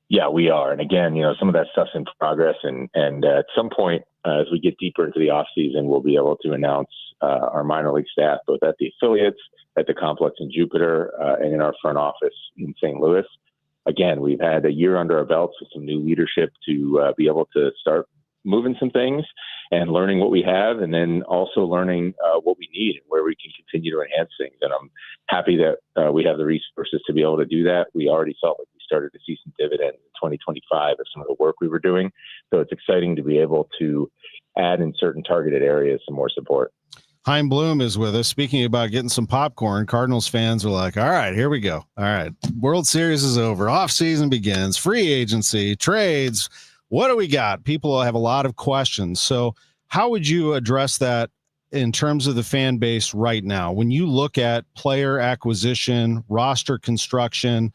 [SPEAKER 18] Yeah, we are. And again, some of that stuff's in progress, and at some point, as we get deeper into the off season, we'll be able to announce our minor league staff, both at the affiliates, at the complex in Jupiter, and in our front office in St. Louis. Again, we've had a year under our belts with some new leadership to be able to start moving some things and learning what we have, and then also learning what we need and where we can continue to enhance things. And I'm happy that we have the resources to be able to do that. We already felt like we started to see some dividends in 2025 of some of the work we were doing. So it's exciting to be able to add in certain targeted areas some more support.
[SPEAKER 1] Chaim Bloom is with us. Speaking about getting some popcorn, Cardinals fans are like, all right, here we go. All right, World Series is over. Off season begins. Free agency, trades. What do we got? People have a lot of questions. So how would you address that in terms of the fan base right now? When you look at player acquisition, roster construction,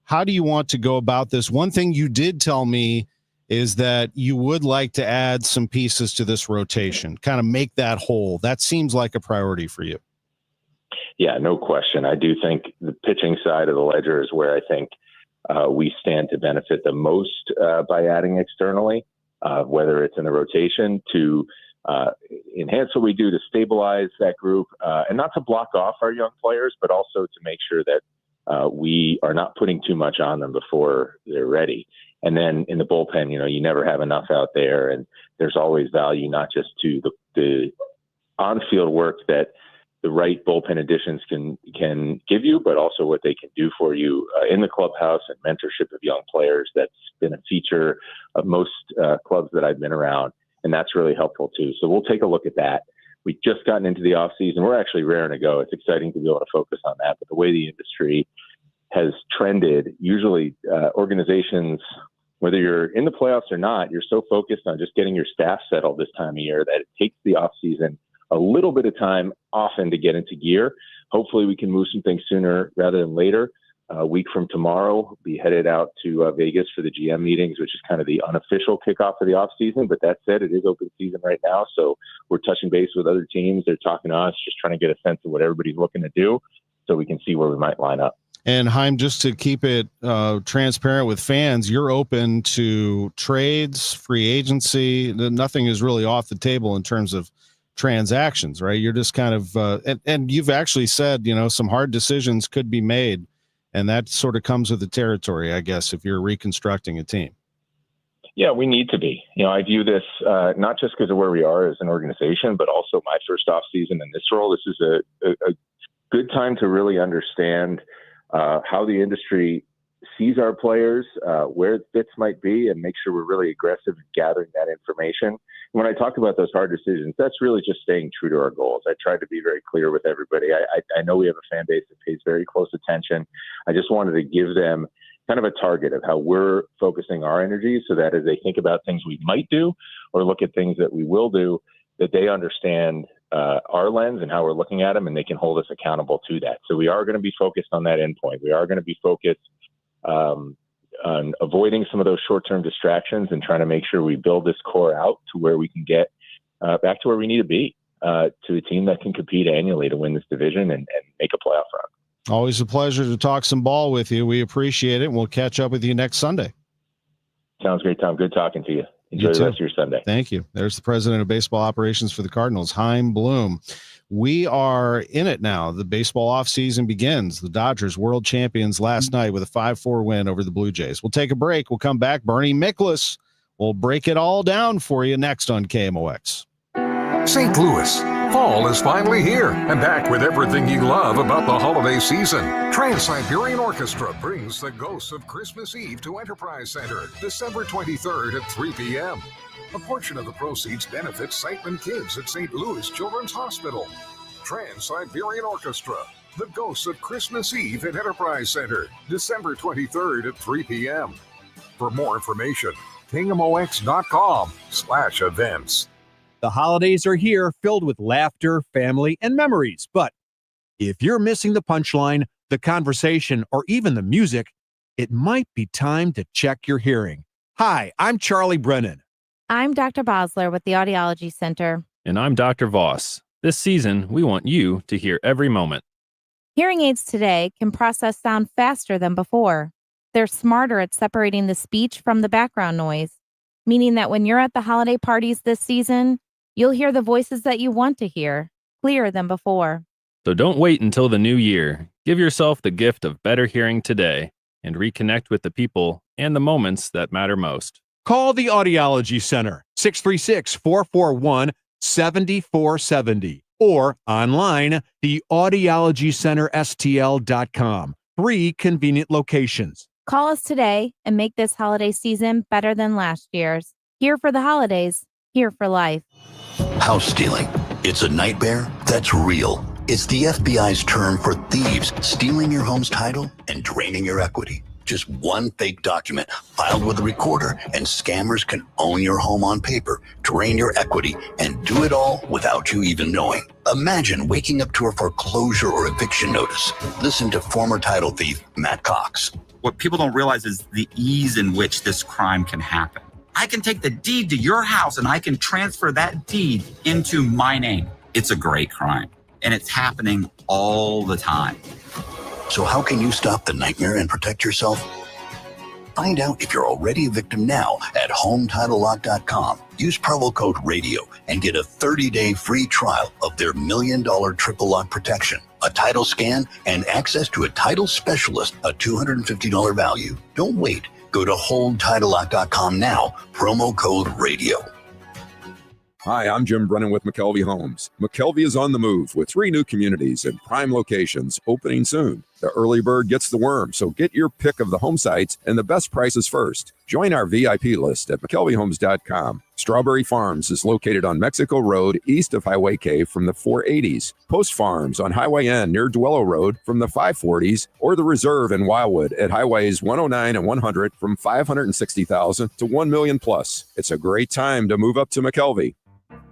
[SPEAKER 1] how do you want to go about this? One thing you did tell me is that you would like to add some pieces to this rotation, kind of make that whole. That seems like a priority for you.
[SPEAKER 18] Yeah, no question. I do think the pitching side of the ledger is where I think we stand to benefit the most by adding externally, whether it's in the rotation to enhance what we do to stabilize that group and not to block off our young players, but also to make sure that we are not putting too much on them before they're ready. And then in the bullpen, you never have enough out there, and there's always value not just to the on-field work that the right bullpen additions can give you, but also what they can do for you in the clubhouse and mentorship of young players. That's been a feature of most clubs that I've been around, and that's really helpful too. So we'll take a look at that. We've just gotten into the off season. We're actually raring to go. It's exciting to be able to focus on that. But the way the industry has trended, usually organizations, whether you're in the playoffs or not, you're so focused on just getting your staff settled this time of year that it takes the off season a little bit of time often to get into gear. Hopefully we can move some things sooner rather than later. A week from tomorrow, we'll be headed out to Vegas for the GM meetings, which is kind of the unofficial kickoff of the off season. But that said, it is open season right now. So we're touching base with other teams. They're talking to us, just trying to get a sense of what everybody's looking to do so we can see where we might line up.
[SPEAKER 1] And Chaim, just to keep it transparent with fans, you're open to trades, free agency. Nothing is really off the table in terms of transactions, right? You're just kind of, and you've actually said, some hard decisions could be made, and that sort of comes with the territory, I guess, if you're reconstructing a team.
[SPEAKER 18] Yeah, we need to be. I view this not just because of where we are as an organization, but also my first off season in this role. This is a good time to really understand how the industry sees our players, where fits might be, and make sure we're really aggressive in gathering that information. When I talk about those hard decisions, that's really just staying true to our goals. I tried to be very clear with everybody. I know we have a fan base that pays very close attention. I just wanted to give them kind of a target of how we're focusing our energy so that as they think about things we might do or look at things that we will do, that they understand our lens and how we're looking at them, and they can hold us accountable to that. So we are going to be focused on that endpoint. We are going to be focused on avoiding some of those short-term distractions and trying to make sure we build this core out to where we can get back to where we need to be, to a team that can compete annually to win this division and make a playoff run.
[SPEAKER 1] Always a pleasure to talk some ball with you. We appreciate it. And we'll catch up with you next Sunday.
[SPEAKER 18] Sounds great, Tom. Good talking to you. Enjoy the rest of your Sunday.
[SPEAKER 1] Thank you. There's the president of baseball operations for the Cardinals, Chaim Bloom. We are in it now. The baseball offseason begins. The Dodgers world champions last night with a 5-4 win over the Blue Jays. We'll take a break. We'll come back. Bernie Miklasz will break it all down for you next on KMOX.
[SPEAKER 19] St. Louis, fall is finally here and back with everything you love about the holiday season. Trans-Siberian Orchestra brings the Ghosts of Christmas Eve to Enterprise Center, December 23rd at 3 p.m. A portion of the proceeds benefits Sightman Kids at St. Louis Children's Hospital. Trans-Siberian Orchestra, the Ghosts of Christmas Eve at Enterprise Center, December 23rd at 3 p.m. For more information, KMOX.com/events.
[SPEAKER 20] The holidays are here, filled with laughter, family, and memories. But if you're missing the punchline, the conversation, or even the music, it might be time to check your hearing. Hi, I'm Charlie Brennan.
[SPEAKER 21] I'm Dr. Bosler with the Audiology Center.
[SPEAKER 22] And I'm Dr. Voss. This season, we want you to hear every moment.
[SPEAKER 21] Hearing aids today can process sound faster than before. They're smarter at separating the speech from the background noise, meaning that when you're at the holiday parties this season, you'll hear the voices that you want to hear, clearer than before.
[SPEAKER 22] So don't wait until the new year. Give yourself the gift of better hearing today and reconnect with the people and the moments that matter most.
[SPEAKER 20] Call the Audiology Center, 636-441-7470, or online, theaudiologycenterstl.com. 3 convenient locations.
[SPEAKER 21] Call us today and make this holiday season better than last year's. Here for the holidays, here for life.
[SPEAKER 23] House stealing. It's a nightmare that's real. It's the FBI's term for thieves stealing your home's title and draining your equity. Just one fake document filed with a recorder, and scammers can own your home on paper, drain your equity, and do it all without you even knowing. Imagine waking up to a foreclosure or eviction notice. Listen to former title thief Matt Cox.
[SPEAKER 2] What people don't realize is the ease in which this crime can happen. I can take the deed to your house and I can transfer that deed into my name. It's a great crime, and it's happening all the time.
[SPEAKER 23] So how can you stop the nightmare and protect yourself? Find out if you're already a victim now at HomeTitleLock.com. Use promo code RADIO and get a 30-day free trial of their $1 million triple lock protection, a title scan, and access to a title specialist, a $250 value. Don't wait. Go to HomeTitleLock.com now, promo code RADIO.
[SPEAKER 3] Hi, I'm Jim Brennan with McKelvey Homes. McKelvey is on the move with 3 new communities in prime locations opening soon. The early bird gets the worm, so get your pick of the home sites and the best prices first. Join our VIP list at McKelveyHomes.com. Strawberry Farms is located on Mexico Road, east of Highway K from the 480s. Post Farms on Highway N near Duello Road from the 540s, or the Reserve in Wildwood at Highways 109 and 100 from $560,000 to $1 million plus. It's a great time to move up to McKelvey.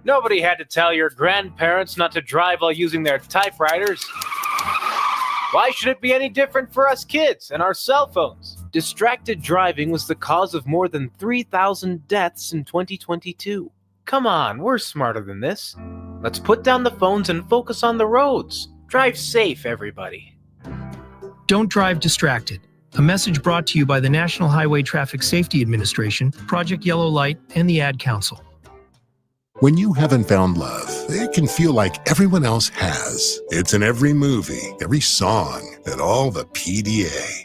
[SPEAKER 4] Nobody had to tell your grandparents not to drive while using their typewriters. Why should it be any different for us kids and our cell phones? Distracted driving was the cause of more than 3,000 deaths in 2022. Come on, we're smarter than this. Let's put down the phones and focus on the roads. Drive safe, everybody.
[SPEAKER 24] Don't drive distracted. A message brought to you by the National Highway Traffic Safety Administration, Project Yellow Light, and the Ad Council.
[SPEAKER 25] When you haven't found love, it can feel like everyone else has. It's in every movie, every song, and all the PDA.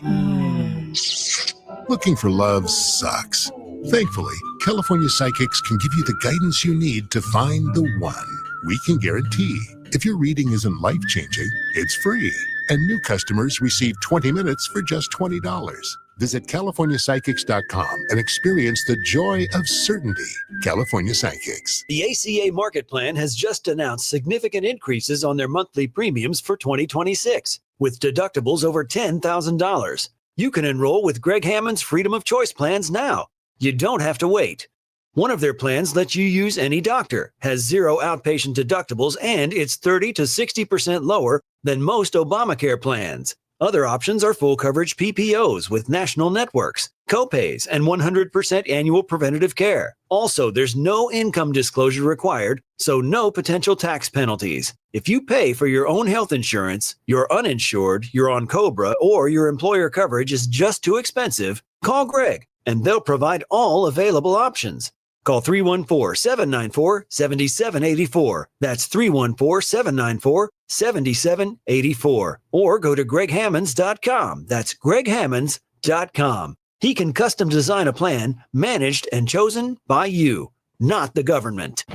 [SPEAKER 25] Looking for love sucks. Thankfully, California Psychics can give you the guidance you need to find the one. We can guarantee if your reading isn't life-changing, it's free. And new customers receive 20 minutes for just $20. Visit CaliforniaPsychics.com and experience the joy of certainty. California Psychics.
[SPEAKER 26] The ACA Market Plan has just announced significant increases on their monthly premiums for 2026, with deductibles over $10,000. You can enroll with Greg Hammond's Freedom of Choice plans now. You don't have to wait. One of their plans lets you use any doctor, has 0 outpatient deductibles, and it's 30 to 60% lower than most Obamacare plans. Other options are full coverage PPOs with national networks, copays, and 100% annual preventative care. Also, there's no income disclosure required, so no potential tax penalties. If you pay for your own health insurance, you're uninsured, you're on COBRA, or your employer coverage is just too expensive, call Greg, and they'll provide all available options. Call 314-794-7784. That's 314-794-7784. Or go to GregHammonds.com. That's GregHammonds.com. He can custom design a plan managed and chosen by you, not the government.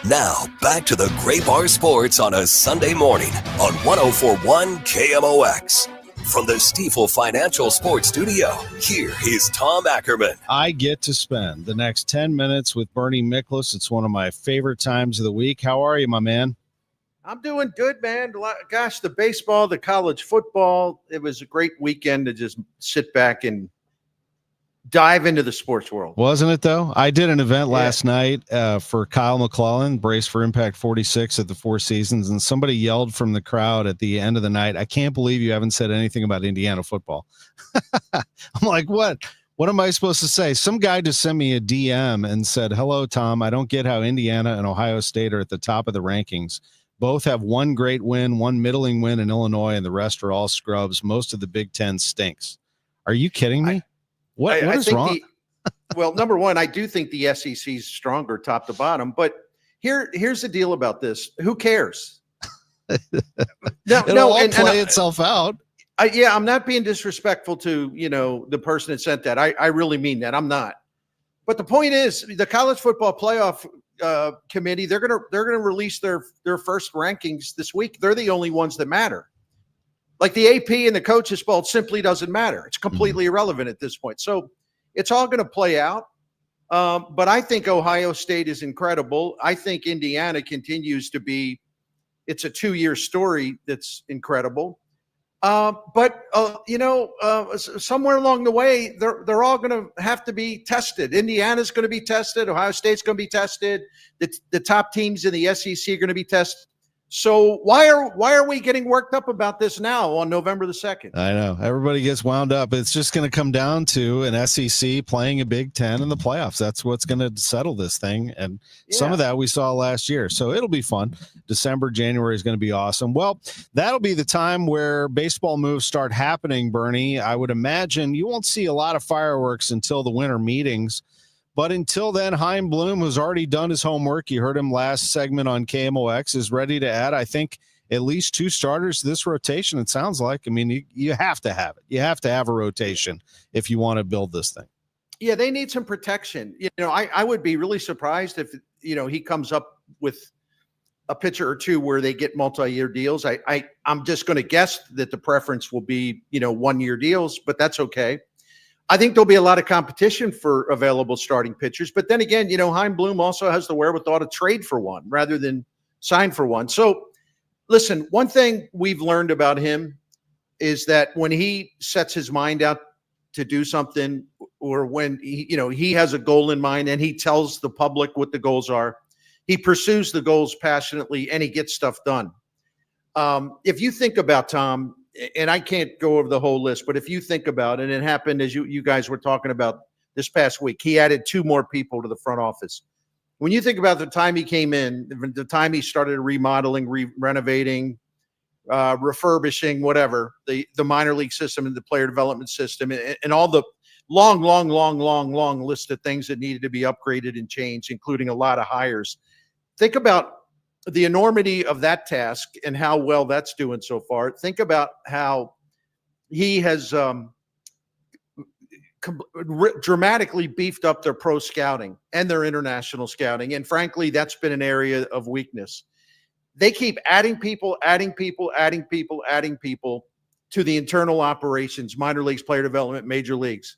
[SPEAKER 9] Now, back to the Gray Bar Sports on a Sunday morning on 104.1 KMOX. From the Stifel Financial Sports Studio, here is Tom Ackerman.
[SPEAKER 1] I get to spend the next 10 minutes with Bernie Miklasz. It's one of my favorite times of the week. How are you, my man?
[SPEAKER 27] I'm doing good, man. Gosh, the baseball, the college football, it was a great weekend to just sit back and dive into the sports world.
[SPEAKER 1] Wasn't it, though? I did an event last night for Kyle McClellan, Brace for Impact 46 at the Four Seasons, and somebody yelled from the crowd at the end of the night, "I can't believe you haven't said anything about Indiana football." I'm like, what? What am I supposed to say? Some guy just sent me a DM and said, "Hello, Tom. I don't get how Indiana and Ohio State are at the top of the rankings. Both have one great win, one middling win in Illinois, and the rest are all scrubs. Most of the Big Ten stinks." Are you kidding me? What is wrong?
[SPEAKER 27] Well, number one, I do think the SEC is stronger top to bottom, but here's the deal about this. Who cares?
[SPEAKER 1] It'll all play itself out.
[SPEAKER 27] I'm not being disrespectful to, the person that sent that. I really mean that. I'm not. But the point is, the college football playoff committee, they're gonna release their first rankings this week. They're the only ones that matter. Like the AP and the coaches poll simply doesn't matter. It's completely irrelevant at this point. So it's all going to play out. But I think Ohio State is incredible. I think Indiana continues to be, it's a 2-year story that's incredible. But somewhere along the way, they're all going to have to be tested. Indiana's going to be tested. Ohio State's going to be tested. The top teams in the SEC are going to be tested. So why are we getting worked up about this now on November the 2nd?
[SPEAKER 1] I know everybody gets wound up. It's just going to come down to an SEC playing a Big Ten in the playoffs. That's what's going to settle this thing. And some of that we saw last year. So it'll be fun. December, January is going to be awesome. Well, that'll be the time where baseball moves start happening, Bernie. I would imagine you won't see a lot of fireworks until the winter meetings. But until then, Chaim Bloom, who's already done his homework, you heard him last segment on KMOX, is ready to add, I think, at least 2 starters to this rotation, it sounds like. I mean, you have to have it. You have to have a rotation if you want to build this thing.
[SPEAKER 27] Yeah, they need some protection. I would be really surprised if, he comes up with a pitcher or two where they get multi-year deals. I'm just going to guess that the preference will be, 1-year deals, but that's okay. I think there'll be a lot of competition for available starting pitchers. But then again, Chaim Bloom also has the wherewithal to trade for one rather than sign for one. So listen, one thing we've learned about him is that when he sets his mind out to do something, or when he has a goal in mind and he tells the public what the goals are, he pursues the goals passionately and he gets stuff done. If you think about Tom, and I can't go over the whole list, but if you think about it, it happened as you guys were talking about this past week, he added 2 more people to the front office. When you think about the time he came in, the time he started remodeling, renovating, refurbishing, whatever, the minor league system and the player development system and all the long list of things that needed to be upgraded and changed, including a lot of hires. Think about the enormity of that task and how well that's doing so far. Think about how he has dramatically beefed up their pro scouting and their international scouting. And frankly, that's been an area of weakness. They keep adding people to the internal operations, minor leagues, player development, major leagues.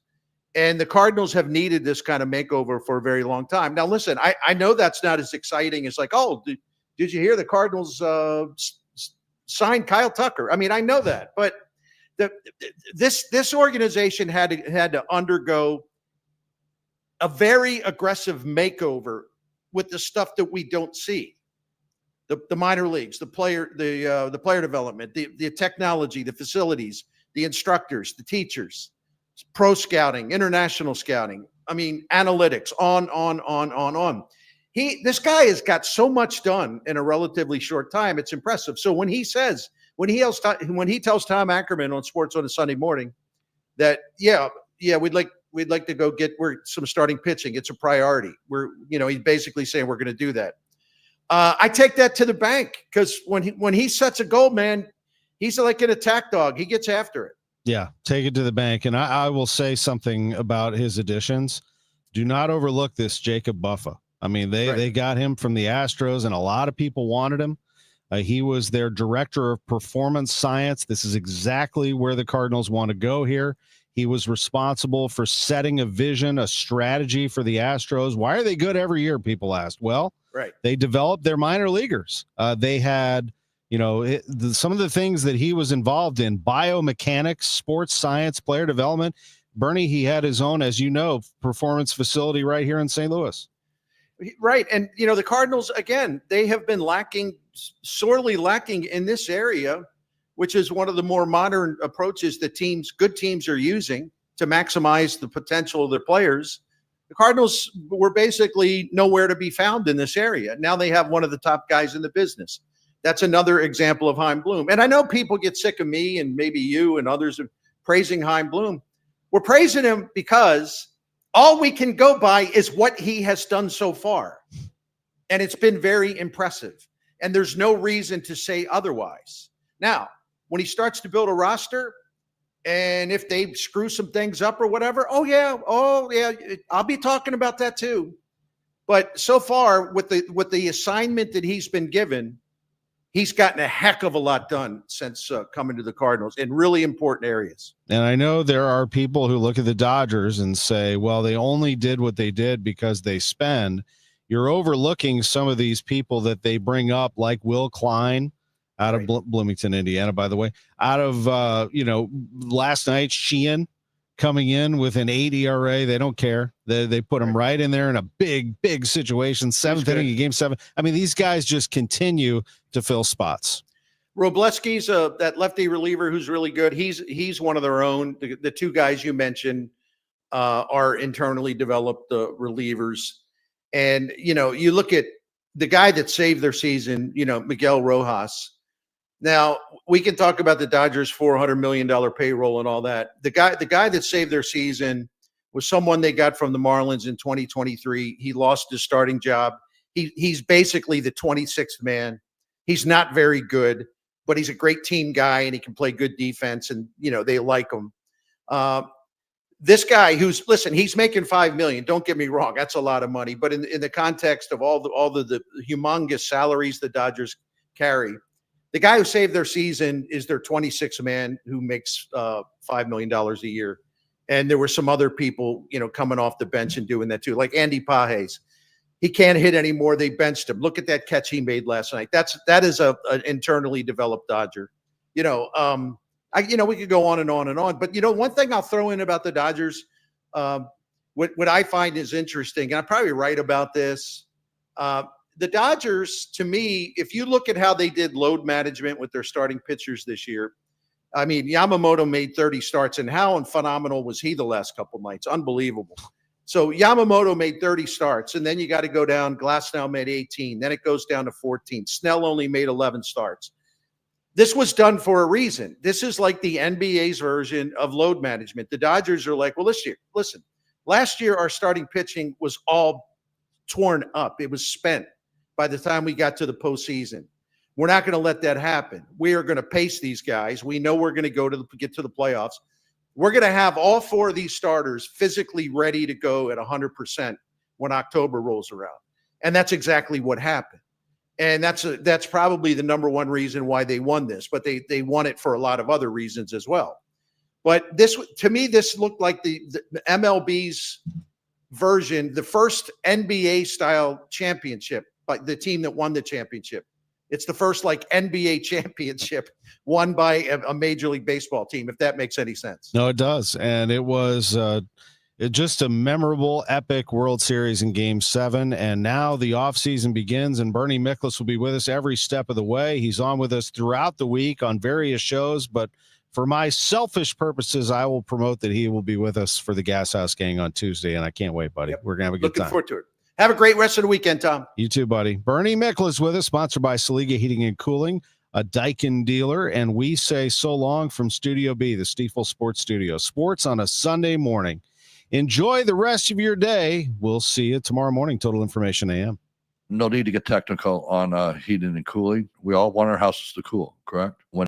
[SPEAKER 27] And the Cardinals have needed this kind of makeover for a very long time. Now, listen, I know that's not as exciting as like, oh, did you hear the Cardinals signed Kyle Tucker? I mean, I know that, but this organization had to undergo a very aggressive makeover with the stuff that we don't see. The minor leagues, the player development, the technology, the facilities, the instructors, the teachers, pro scouting, international scouting. I mean, analytics, on. This guy has got so much done in a relatively short time. It's impressive. So when he tells Tom Ackerman on Sports on a Sunday morning that we'd like to go get some starting pitching. It's a priority. He's basically saying we're going to do that. I take that to the bank because when he sets a goal, man, he's like an attack dog. He gets after it.
[SPEAKER 1] Yeah, take it to the bank. And I will say something about his additions. Do not overlook this Jacob Buffa. I mean, they got him from the Astros, and a lot of people wanted him. He was their director of performance science. This is exactly where the Cardinals want to go here. He was responsible for setting a vision, a strategy for the Astros. Why are they good every year, people asked? Well, they developed their minor leaguers. They had, some of the things that he was involved in, biomechanics, sports science, player development. Bernie, he had his own, as you know, performance facility right here in St. Louis.
[SPEAKER 27] Right. And, the Cardinals, again, they have been sorely lacking in this area, which is one of the more modern approaches that good teams are using to maximize the potential of their players. The Cardinals were basically nowhere to be found in this area. Now they have one of the top guys in the business. That's another example of Chaim Bloom. And I know people get sick of me and maybe you and others of praising Chaim Bloom. We're praising him because all we can go by is what he has done so far. And it's been very impressive. And there's no reason to say otherwise. Now, when he starts to build a roster, and if they screw some things up or whatever, oh yeah, I'll be talking about that too. But so far, with the assignment that he's been given, he's gotten a heck of a lot done since coming to the Cardinals in really important areas.
[SPEAKER 1] And I know there are people who look at the Dodgers and say, well, they only did what they did because they spend. You're overlooking some of these people that they bring up, like Will Klein out of Bloomington, Indiana, by the way, out of, last night, Sheehan coming in with an 8 ERA. They don't care. They put him right in there in a big situation. Seventh inning of game 7. I mean, these guys just continue to fill spots.
[SPEAKER 27] Robleski's that lefty reliever who's really good. He's one of their own. The two guys you mentioned are internally developed relievers. And, you look at the guy that saved their season, Miguel Rojas. Now, we can talk about the Dodgers' $400 million payroll and all that. The guy that saved their season was someone they got from the Marlins in 2023. He lost his starting job. He's basically the 26th man. He's not very good, but he's a great team guy, and he can play good defense, and, they like him. This guy he's making $5 million. Don't get me wrong. That's a lot of money. But in the context of all the humongous salaries the Dodgers carry, the guy who saved their season is their 26th man who makes $5 million a year. And there were some other people, coming off the bench and doing that too, like Andy Pages. He can't hit anymore. They benched him. Look at that catch he made last night. That is an internally developed Dodger. We could go on and on and on. But one thing I'll throw in about the Dodgers, what I find is interesting, and I'm probably right about this. The Dodgers, to me, if you look at how they did load management with their starting pitchers this year, I mean, Yamamoto made 30 starts, and how phenomenal was he the last couple nights? Unbelievable. So Yamamoto made 30 starts, and then you got to go down. Glasnow made 18. Then it goes down to 14. Snell only made 11 starts. This was done for a reason. This is like the NBA's version of load management. The Dodgers are like, well, listen, last year our starting pitching was all torn up. It was spent by the time we got to the postseason. We're not going to let that happen. We are going to pace these guys. We know we're going to get to the playoffs. We're going to have all 4 of these starters physically ready to go at 100% when October rolls around. And that's exactly what happened. And that's probably the number one reason why they won this, but they won it for a lot of other reasons as well. But to me, this looked like the MLB's version, the first NBA style championship, like the team that won the championship. It's the first NBA championship won by a Major League Baseball team, if that makes any sense.
[SPEAKER 1] No, it does. And it was just a memorable, epic World Series in Game 7. And now the offseason begins, and Bernie Miklasz will be with us every step of the way. He's on with us throughout the week on various shows. But for my selfish purposes, I will promote that he will be with us for the Gas House Gang on Tuesday. And I can't wait, buddy. Yep. We're going to have a good time.
[SPEAKER 27] Looking forward to it. Have a great rest of the weekend, Tom.
[SPEAKER 1] You too, buddy. Bernie Miklasz with us, sponsored by Saliga Heating and Cooling, a Daikin dealer. And we say so long from Studio B, the Stiefel Sports Studio. Sports on a Sunday morning. Enjoy the rest of your day. We'll see you tomorrow morning. Total Information AM.
[SPEAKER 5] No need to get technical on heating and cooling. We all want our houses to cool, correct?